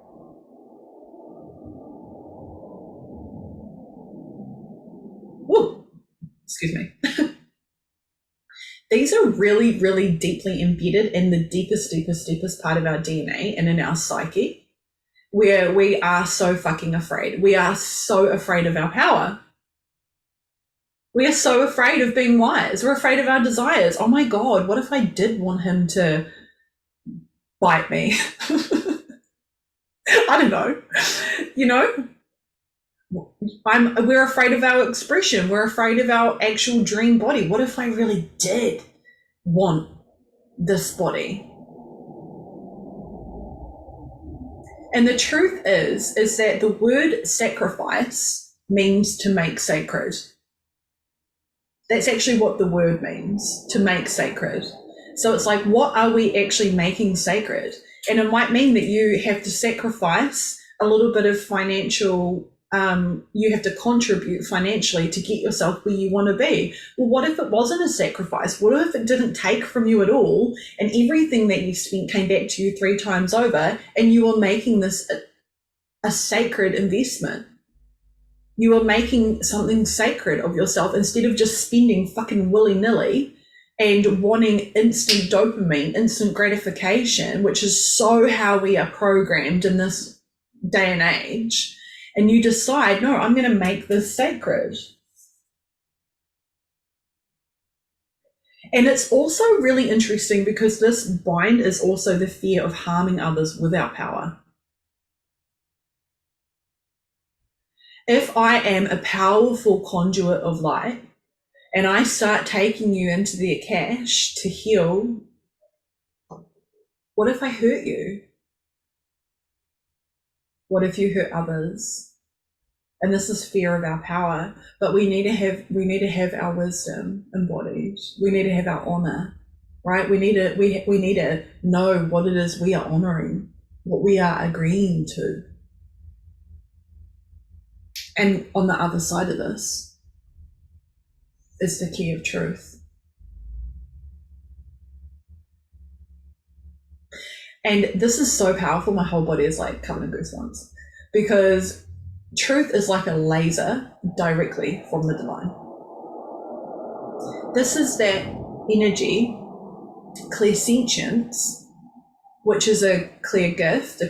Whoa, excuse me. These are really, really deeply embedded in the deepest part of our DNA and in our psyche, where we are so fucking afraid. We are so afraid of our power. We are so afraid of being wise. We're afraid of our desires. Oh my God, what if I did want him to bite me? I don't know. You know? We're afraid of our expression. We're afraid of our actual dream body. What if I really did want this body? And the truth is that the word sacrifice means to make sacred. That's actually what the word means, to make sacred. So it's like, what are we actually making sacred? And it might mean that you have to sacrifice a little bit of financial, you have to contribute financially to get yourself where you want to be. Well, what if it wasn't a sacrifice? What if it didn't take from you at all, and everything that you spent came back to you 3 times over, and you were making this a sacred investment? You are making something sacred of yourself instead of just spending fucking willy-nilly and wanting instant dopamine, instant gratification, which is so how we are programmed in this day and age. And you decide, no, I'm going to make this sacred. And it's also really interesting because this bind is also the fear of harming others without power. If I am a powerful conduit of light and I start taking you into the Akash to heal, what if I hurt you? What if you hurt others? And this is fear of our power, but we need to have our wisdom embodied. We need to have our honor, right? We need to know what it is we are honoring, what we are agreeing to. And on the other side of this is the key of truth. And this is so powerful. My whole body is like covered in goosebumps, because truth is like a laser directly from the divine. This is that energy, clairsentience, which is a clear gift,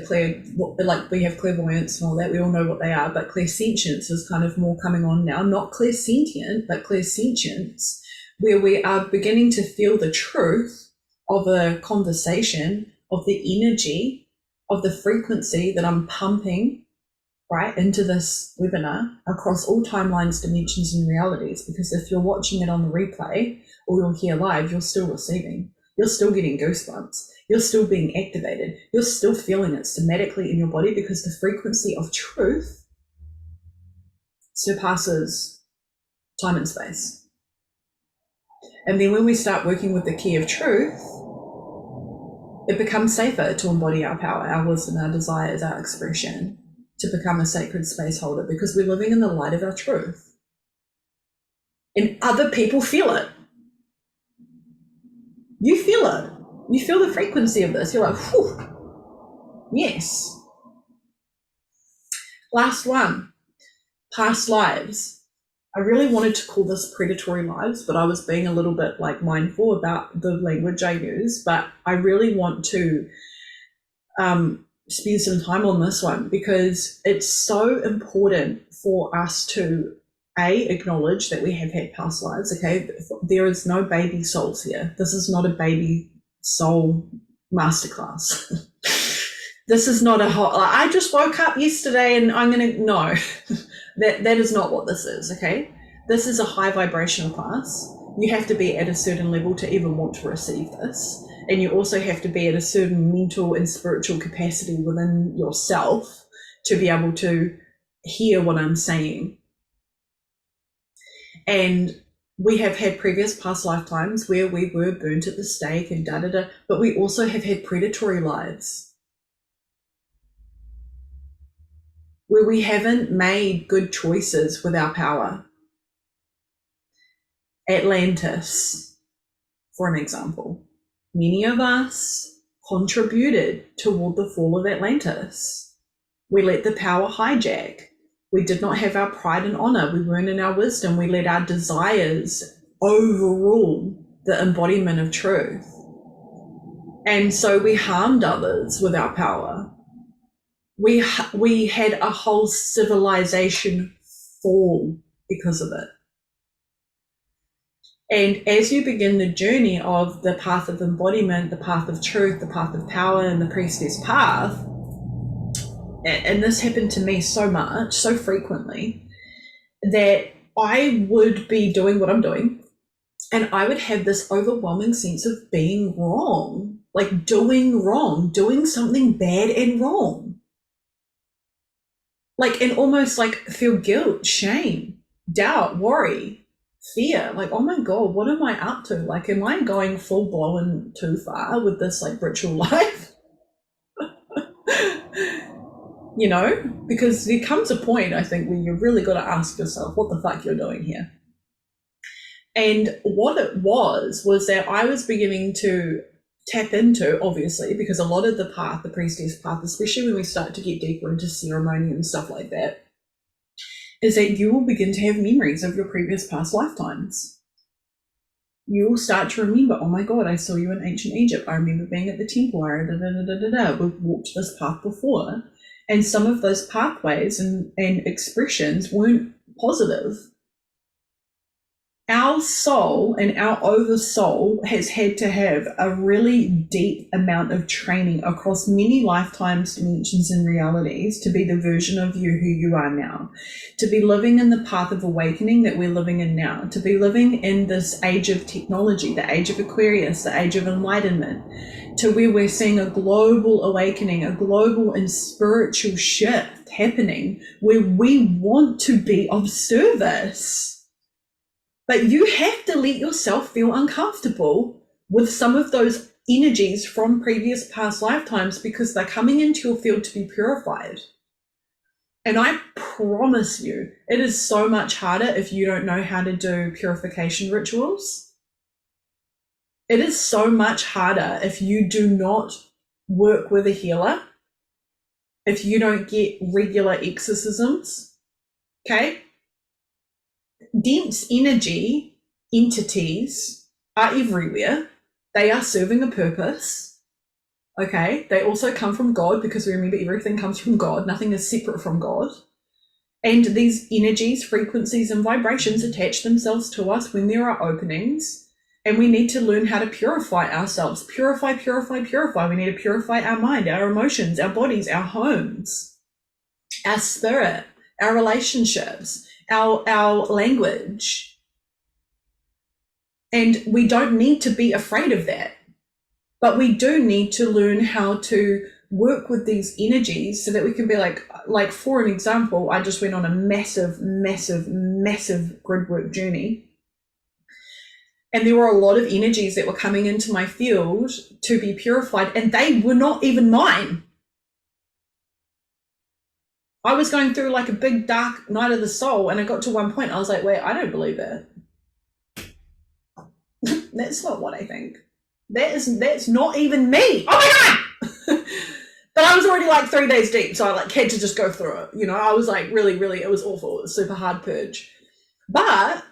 like we have clairvoyance and all that, we all know what they are, but clairsentience is kind of more coming on now, not clairsentient, but clairsentience, where we are beginning to feel the truth of a conversation, of the energy, of the frequency that I'm pumping right, into this webinar across all timelines, dimensions, and realities, because if you're watching it on the replay or you're here live, you're still receiving. You're still getting goosebumps. You're still being activated. You're still feeling it somatically in your body, because the frequency of truth surpasses time and space. And then when we start working with the key of truth, it becomes safer to embody our power, our wisdom, our desires, our expression, to become a sacred space holder, because we're living in the light of our truth. And other people feel it. You feel it. You feel the frequency of this. You're like, whew, yes. Last one, past lives. I really wanted to call this predatory lives, but I was being a little bit like mindful about the language I use. But I really want to spend some time on this one, because it's so important for us to acknowledge that we have had past lives. Okay, there is no baby souls here. This is not a baby soul masterclass. This is not a I just woke up yesterday and I'm gonna no. That is not what this is. Okay, this is a high vibrational class. You have to be at a certain level to even want to receive this. And you also have to be at a certain mental and spiritual capacity within yourself to be able to hear what I'm saying. And we have had previous past lifetimes where we were burnt at the stake and da-da-da, but we also have had predatory lives where we haven't made good choices with our power. Atlantis, for an example. Many of us contributed toward the fall of Atlantis. We let the power hijack. We did not have our pride and honor. We weren't in our wisdom. We let our desires overrule the embodiment of truth. And so we harmed others with our power. We had a whole civilization fall because of it. And as you begin the journey of the path of embodiment, the path of truth, the path of power, and the Priestess Path, and this happened to me so much, so frequently, that I would be doing what I'm doing, and I would have this overwhelming sense of being wrong, like doing wrong, doing something bad and wrong. Like, and almost like feel guilt, shame, doubt, worry, fear, like, oh my God, what am I up to? Like, am I going full blown too far with this like ritual life? You know, because there comes a point, I think, where you really got to ask yourself what the fuck you're doing here. And what it was that I was beginning to tap into, obviously, because a lot of the path, the Priestess Path, especially when we start to get deeper into ceremony and stuff like that, is that you will begin to have memories of your previous past lifetimes. You will start to remember, oh my God, I saw you in ancient Egypt. I remember being at the temple. We've walked this path before. And some of those pathways and expressions weren't positive. Our soul and our oversoul has had to have a really deep amount of training across many lifetimes, dimensions, and realities to be the version of you who you are now, to be living in the path of awakening that we're living in now, to be living in this age of technology, the age of Aquarius, the age of enlightenment, to where we're seeing a global awakening, a global and spiritual shift happening where we want to be of service. But you have to let yourself feel uncomfortable with some of those energies from previous past lifetimes, because they're coming into your field to be purified. And I promise you, it is so much harder if you don't know how to do purification rituals. It is so much harder if you do not work with a healer, if you don't get regular exorcisms, okay? Dense energy entities are everywhere. They are serving a purpose. Okay, they also come from God, because we remember everything comes from God. Nothing is separate from God. And these energies, frequencies, and vibrations attach themselves to us when there are openings. And we need to learn how to purify ourselves. Purify, purify, purify. We need to purify our mind, our emotions, our bodies, our homes. our spirit, our relationships, our language. And we don't need to be afraid of that. But we do need to learn how to work with these energies so that we can be like for an example, I just went on a massive grid work journey. And there were a lot of energies that were coming into my field to be purified, and they were not even mine. I was going through like a big dark night of the soul, and I got to one point, I was like, wait, I don't believe that. That's not what I think. That's not even me. Oh my God! But I was already like 3 days deep, so I like had to just go through it. You know, I was like really, it was awful. It was super hard purge. But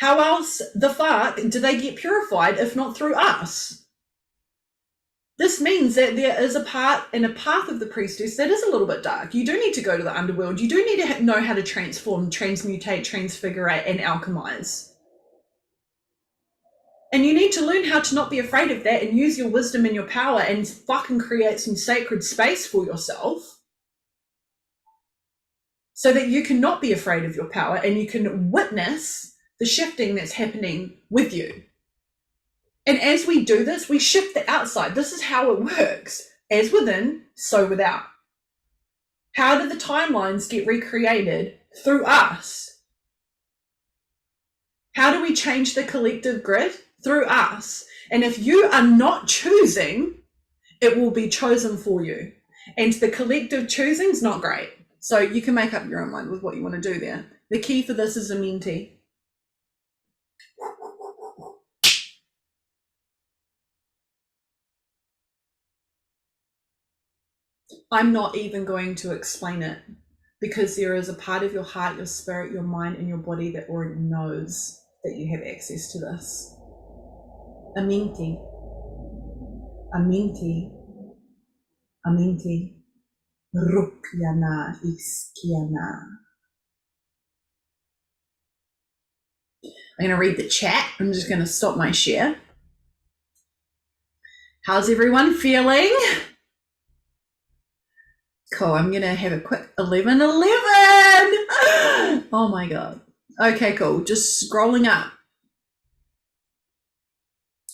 how else the fuck do they get purified if not through us? This means that there is a part and a path of the priestess that is a little bit dark. You do need to go to the underworld. You do need to know how to transform, transmutate, transfigurate, and alchemize. And you need to learn how to not be afraid of that and use your wisdom and your power and fucking create some sacred space for yourself so that you can not be afraid of your power and you can witness the shifting that's happening with you. And as we do this, we shift the outside. This is how it works. As within, so without. How do the timelines get recreated? Through us. How do we change the collective grid? Through us. And if you are not choosing, it will be chosen for you. And the collective choosing is not great. So you can make up your own mind with what you want to do there. The key for this is a mentee. I'm not even going to explain it because there is a part of your heart, your spirit, your mind, and your body that already knows that you have access to this. Aminti, Aminti, Aminti, Rukyana Iskiana. I'm going to read the chat. I'm just going to stop my share. How's everyone feeling? Cool. I'm going to have a quick 11. Oh my God. Okay, cool. Just scrolling up.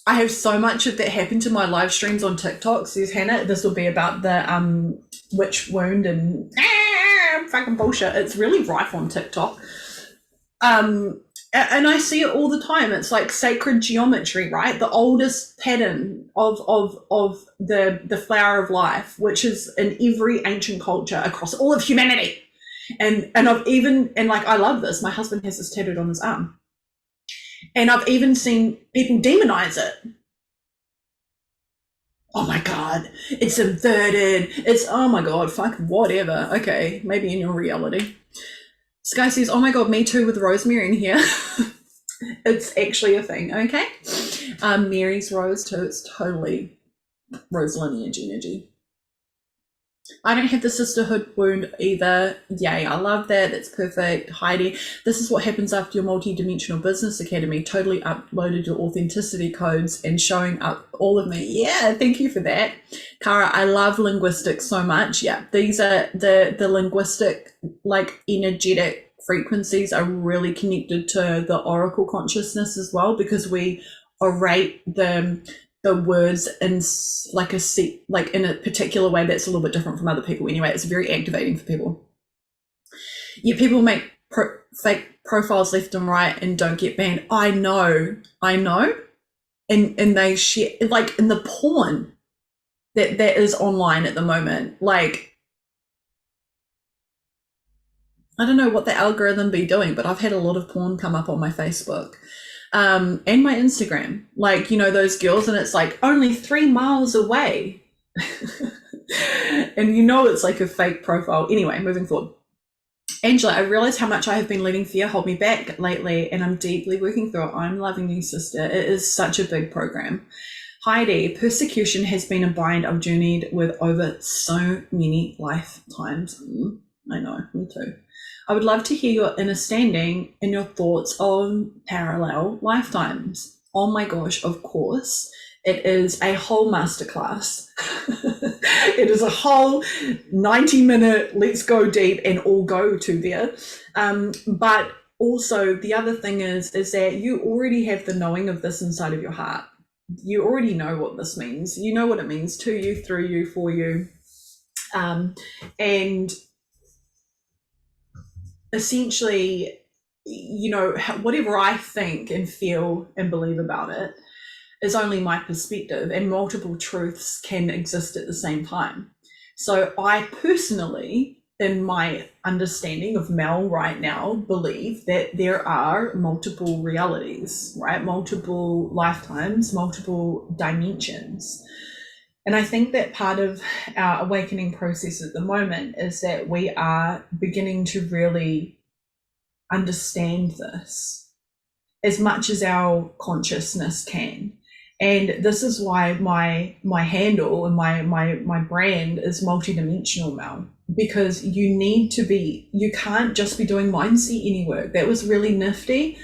I have so much of that happen to my live streams on TikTok, says Hannah. This will be about the witch wound and fucking bullshit. It's really rife on TikTok. And I see it all the time. It's like sacred geometry, right? The oldest pattern of the flower of life, which is in every ancient culture across all of humanity. And I love this. My husband has this tattooed on his arm. And I've even seen people demonize it. Oh my God, it's inverted. It's, oh my God, fuck, whatever. Okay, maybe in your reality. Sky says, oh my God, me too with rosemary in here. It's actually a thing, okay? Mary's rose too, it's totally rose lineage energy. I don't have the sisterhood wound either. Yay, I love that. That's perfect. Heidi, this is what happens after your multi-dimensional business academy totally uploaded your authenticity codes and showing up all of me. Yeah, thank you for that. Cara, I love linguistics so much. Yeah, these are the linguistic, like energetic frequencies are really connected to the oracle consciousness as well, because we orate the words in like in a particular way that's a little bit different from other people anyway. It's very activating for people. Yeah, people make fake profiles left and right and don't get banned. I know, and they share, like in the porn that is online at the moment. Like, I don't know what the algorithm be doing, but I've had a lot of porn come up on my Facebook. And my Instagram, like, you know, those girls, and it's like only 3 miles away. And you know, it's like a fake profile. Anyway, moving forward. Angela, I realize how much I have been letting fear hold me back lately, and I'm deeply working through it. I'm loving you, sister. It is such a big program. Heidi, persecution has been a bind I've journeyed with over so many lifetimes. I know, me too. I would love to hear your understanding and your thoughts on parallel lifetimes. Oh my gosh, of course. It is a whole masterclass. It is a whole 90-minute, let's go deep and all go to there. But also the other thing is that you already have the knowing of this inside of your heart. You already know what this means. You know what it means to you, through you, for you. And essentially, you know, whatever I think and feel and believe about it is only my perspective, and multiple truths can exist at the same time. So I personally, in my understanding of Mel right now, believe that there are multiple realities, right? Multiple lifetimes, multiple dimensions. And I think that part of our awakening process at the moment is that we are beginning to really understand this as much as our consciousness can. And this is why my handle and my brand is multidimensional, Mel, because you can't just be doing mindset any work. That was really nifty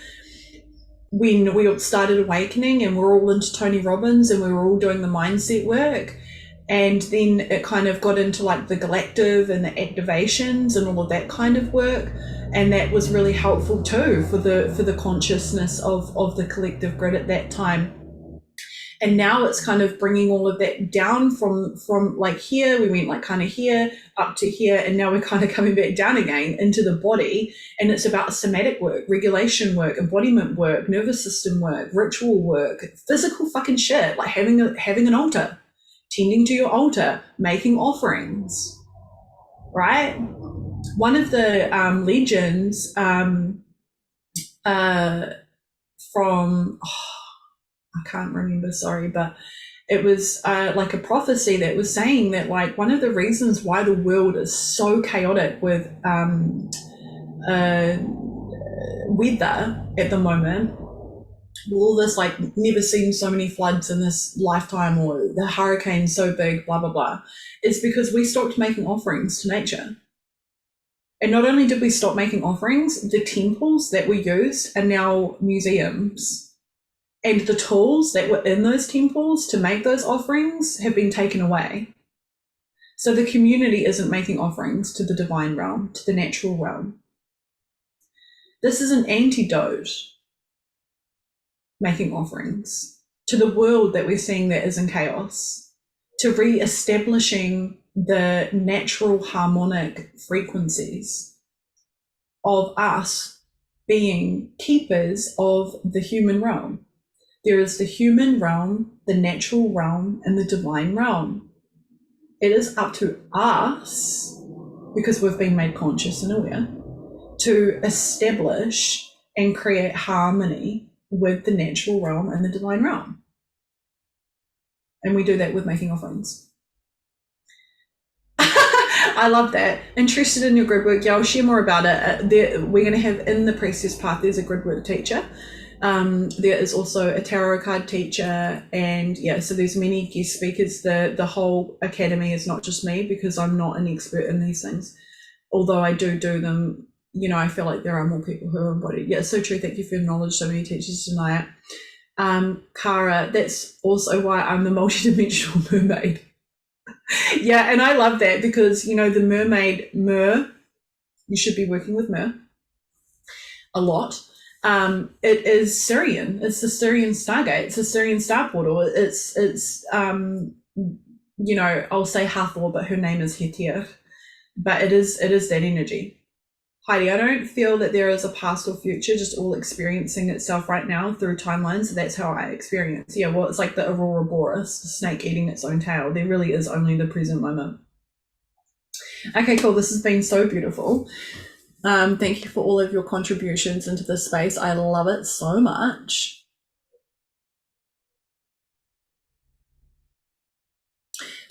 when we started awakening and we're all into Tony Robbins and we were all doing the mindset work. And then it kind of got into like the galactive and the activations and all of that kind of work. And that was really helpful too for the consciousness of the collective grid at that time. And now it's kind of bringing all of that down from like here, we went like kind of here up to here, and now we're kind of coming back down again into the body. And it's about somatic work, regulation work, embodiment work, nervous system work, ritual work, physical fucking shit, like having an altar, tending to your altar, making offerings, right? One of the legends from... I can't remember, sorry, but it was like a prophecy that was saying that like one of the reasons why the world is so chaotic with weather at the moment, all this like never seen so many floods in this lifetime, or the hurricane's so big, blah, blah, blah, is because we stopped making offerings to nature. And not only did we stop making offerings, the temples that we used are now museums. And the tools that were in those temples to make those offerings have been taken away. So the community isn't making offerings to the divine realm, to the natural realm. This is an antidote, making offerings to the world that we're seeing that is in chaos, to re-establishing the natural harmonic frequencies of us being keepers of the human realm. There is the human realm, the natural realm, and the divine realm. It is up to us, because we've been made conscious and aware, to establish and create harmony with the natural realm and the divine realm. And we do that with making offerings. I love that. Interested in your grid work? Yeah, I'll share more about it. We're going to have in the Priestess Path, there's a grid work teacher. There is also a tarot card teacher, and yeah, so there's many guest speakers. The whole academy is not just me, because I'm not an expert in these things, although I do them. You know, I feel like there are more people who are embodied. Yeah, so true. Thank you for your knowledge. So many teachers deny it. Kara, that's also why I'm the multidimensional mermaid. Yeah, and I love that, because you know the mermaid, you should be working with a lot. It is Syrian. It's the Syrian Stargate. It's the Syrian Star Portal. It's you know, I'll say Hathor, but her name is Hetir. But it is that energy. Heidi, I don't feel that there is a past or future, just all experiencing itself right now through timelines. So that's how I experience. Yeah, well, it's like the Aurora Boreas, the snake eating its own tail. There really is only the present moment. Okay, cool. This has been so beautiful. Thank you for all of your contributions into this space. I love it so much.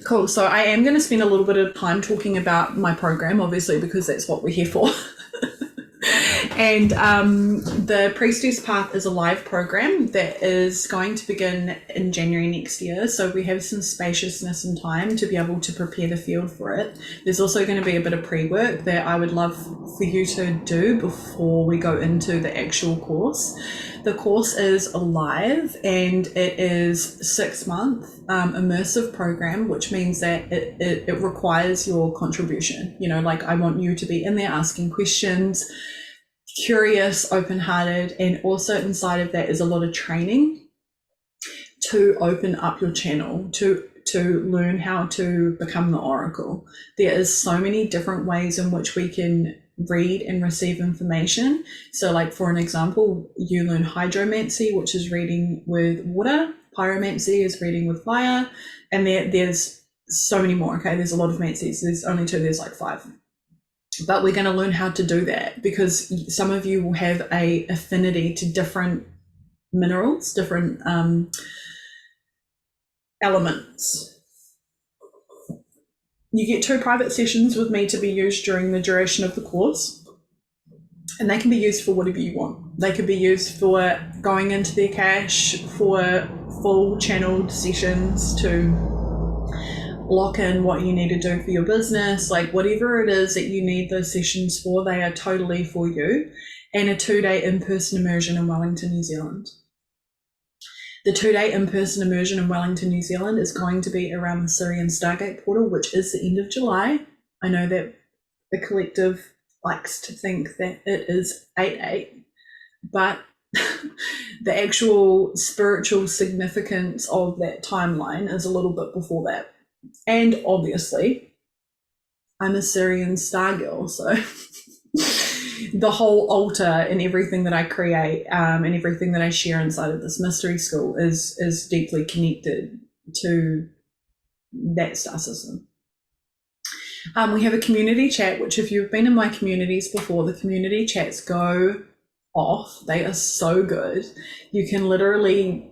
Cool. So I am going to spend a little bit of time talking about my program, obviously, because that's what we're here for. And the Priestess Path is a live program that is going to begin in January next year. So we have some spaciousness and time to be able to prepare the field for it. There's also going to be a bit of pre-work that I would love for you to do before we go into the actual course. The course is live and it is 6-month immersive program, which means that it requires your contribution. You know, like I want you to be in there asking questions, curious, open-hearted, and also inside of that is a lot of training to open up your channel, to learn how to become the oracle. There is so many different ways in which we can read and receive information. So like for an example, you learn hydromancy, which is reading with water. Pyromancy is reading with fire. And there's so many more, okay? There's a lot of mancies. There's only 2, there's like 5. But we're going to learn how to do that because some of you will have a affinity to different minerals, different elements. You get 2 private sessions with me to be used during the duration of the course, and they can be used for whatever you want. They could be used for going into their cache, for full channeled sessions to lock in what you need to do for your business, like whatever it is that you need those sessions for, they are totally for you. And a 2-day in-person immersion in Wellington, New Zealand. The 2-day in-person immersion in Wellington, New Zealand is going to be around the Syrian Stargate portal, which is the end of July. I know that the collective likes to think that it is 8/8, but the actual spiritual significance of that timeline is a little bit before that. And obviously, I'm a Syrian star girl, so the whole altar and everything that I create and everything that I share inside of this mystery school is deeply connected to that star system. We have a community chat, which if you've been in my communities before, the community chats go off. They are so good. You can literally,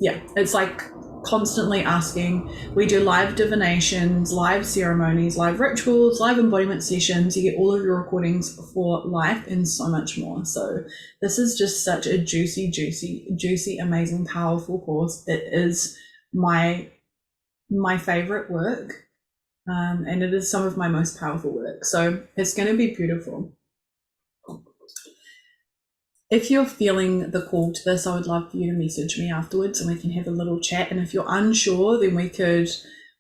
it's like constantly asking. We do live divinations, live ceremonies, live rituals, live embodiment sessions. You get all of your recordings for life and so much more. So this is just such a juicy, amazing, powerful course. It is my favorite work, and it is some of my most powerful work. So it's going to be beautiful. If you're feeling the call to this, I would love for you to message me afterwards and we can have a little chat. And if you're unsure, then we could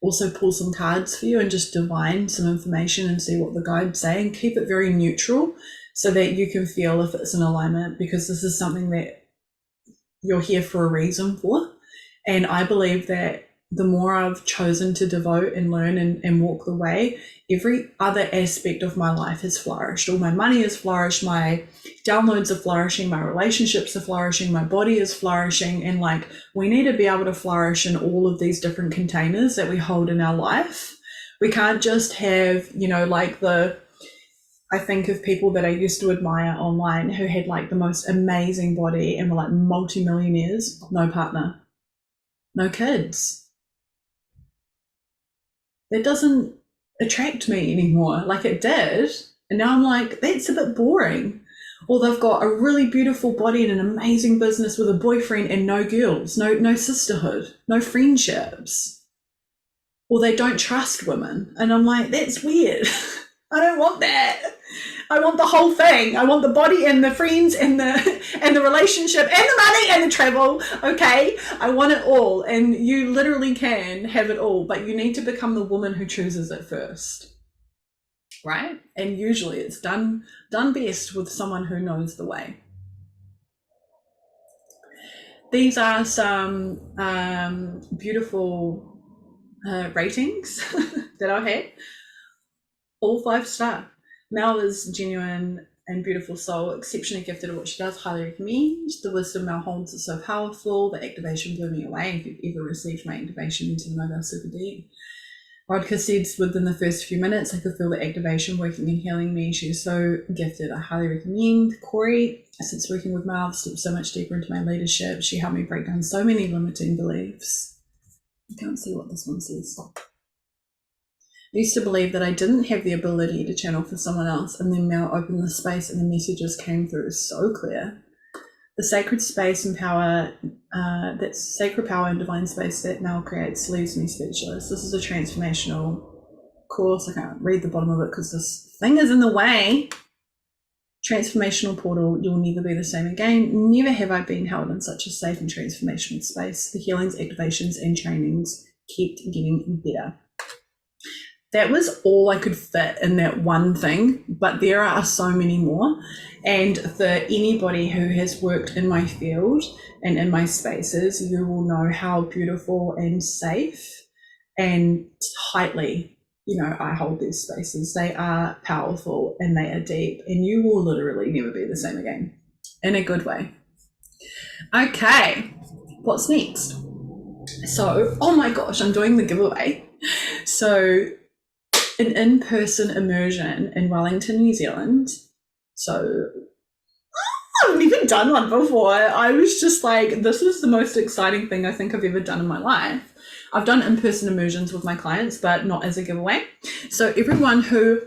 also pull some cards for you and just divine some information and see what the guides say, and keep it very neutral so that you can feel if it's in alignment, because this is something that you're here for a reason for. And I believe that the more I've chosen to devote and learn and walk the way, every other aspect of my life has flourished. All my money has flourished, my downloads are flourishing, my relationships are flourishing, my body is flourishing. And like, we need to be able to flourish in all of these different containers that we hold in our life. We can't just have, I think of people that I used to admire online who had like the most amazing body and were like multimillionaires, no partner, no kids. That doesn't attract me anymore like it did. And now I'm like, that's a bit boring. Or they've got a really beautiful body and an amazing business with a boyfriend and no girls, no sisterhood, no friendships. Or they don't trust women. And I'm like, that's weird. I don't want that. I want the whole thing. I want the body and the friends and the relationship and the money and the travel. Okay, I want it all. And you literally can have it all, but you need to become the woman who chooses it first, right? And usually it's done best with someone who knows the way. These are some beautiful ratings that I've had. All 5-star. Mel is genuine and beautiful soul, exceptionally gifted at what she does, highly recommend. The wisdom Mel holds is so powerful. The activation blew me away. If you've ever received my activation to know they're super deep. Rodka said within the first few minutes, I could feel the activation working and healing me. She's so gifted. I highly recommend. Corey, since working with Mel, I've slipped so much deeper into my leadership. She helped me break down so many limiting beliefs. I can't see what this one says. used to believe that I didn't have the ability to channel for someone else, and then now open the space and the messages came through so clear. The sacred space and power, that sacred power and divine space that Mel creates leaves me speechless. This is a transformational course. I can't read the bottom of it because this thing is in the way. Transformational portal, you'll never be the same again. Never have I been held in such a safe and transformational space. The healings, activations, and trainings kept getting better. That was all I could fit in that one thing, but there are so many more. And for anybody who has worked in my field and in my spaces, you will know how beautiful and safe and tightly, I hold these spaces. They are powerful and they are deep, and you will literally never be the same again, in a good way. Okay, what's next? So, oh my gosh, I'm doing the giveaway. So, an in-person immersion in Wellington, New Zealand. So I've never done one before. I was just like, this is the most exciting thing I think I've ever done in my life. I've done in-person immersions with my clients, but not as a giveaway. So everyone who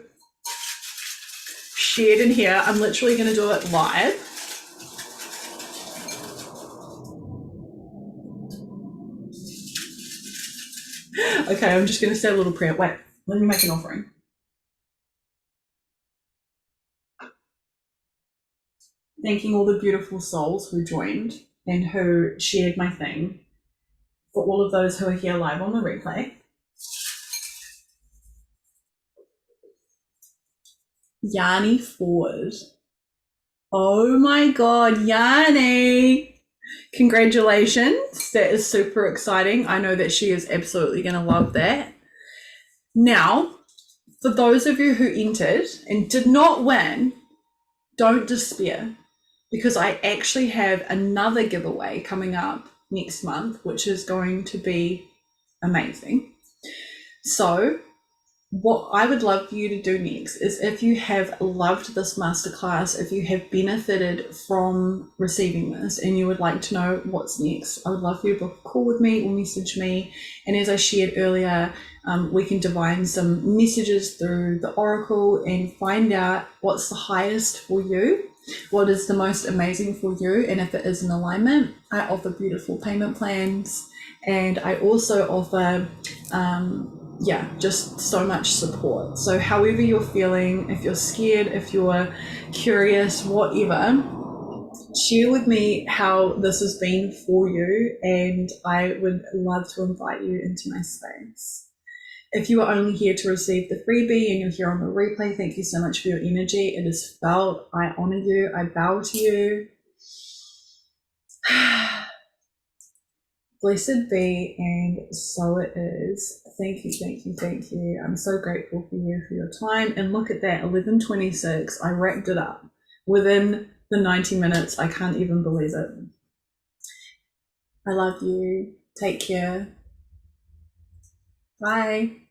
shared in here, I'm literally going to do it live. Okay, I'm just going to say a little prayer. Wait, let me make an offering. Thanking all the beautiful souls who joined and who shared my thing. For all of those who are here live on the replay. Yanni Ford. Oh my God, Yanni. Congratulations. That is super exciting. I know that she is absolutely going to love that. Now, for those of you who entered and did not win, don't despair, because I actually have another giveaway coming up next month, which is going to be amazing. So what I would love for you to do next is, if you have loved this masterclass, if you have benefited from receiving this and you would like to know what's next, I would love for you to book a call with me or message me. And as I shared earlier, we can divine some messages through the oracle and find out what's the highest for you, what is the most amazing for you. And if it is in alignment, I offer beautiful payment plans, and I also offer just so much support. So however you're feeling, if you're scared, if you're curious, whatever, share with me how this has been for you, and I would love to invite you into my space. If you are only here to receive the freebie and you're here on the replay, thank you so much for your energy. It is felt. I honor you. I bow to you. Blessed be, and so it is. Thank you, thank you, thank you. I'm so grateful for you, for your time. And look at that, 11:26. I wrapped it up within the 90 minutes. I can't even believe it. I love you. Take care. Bye.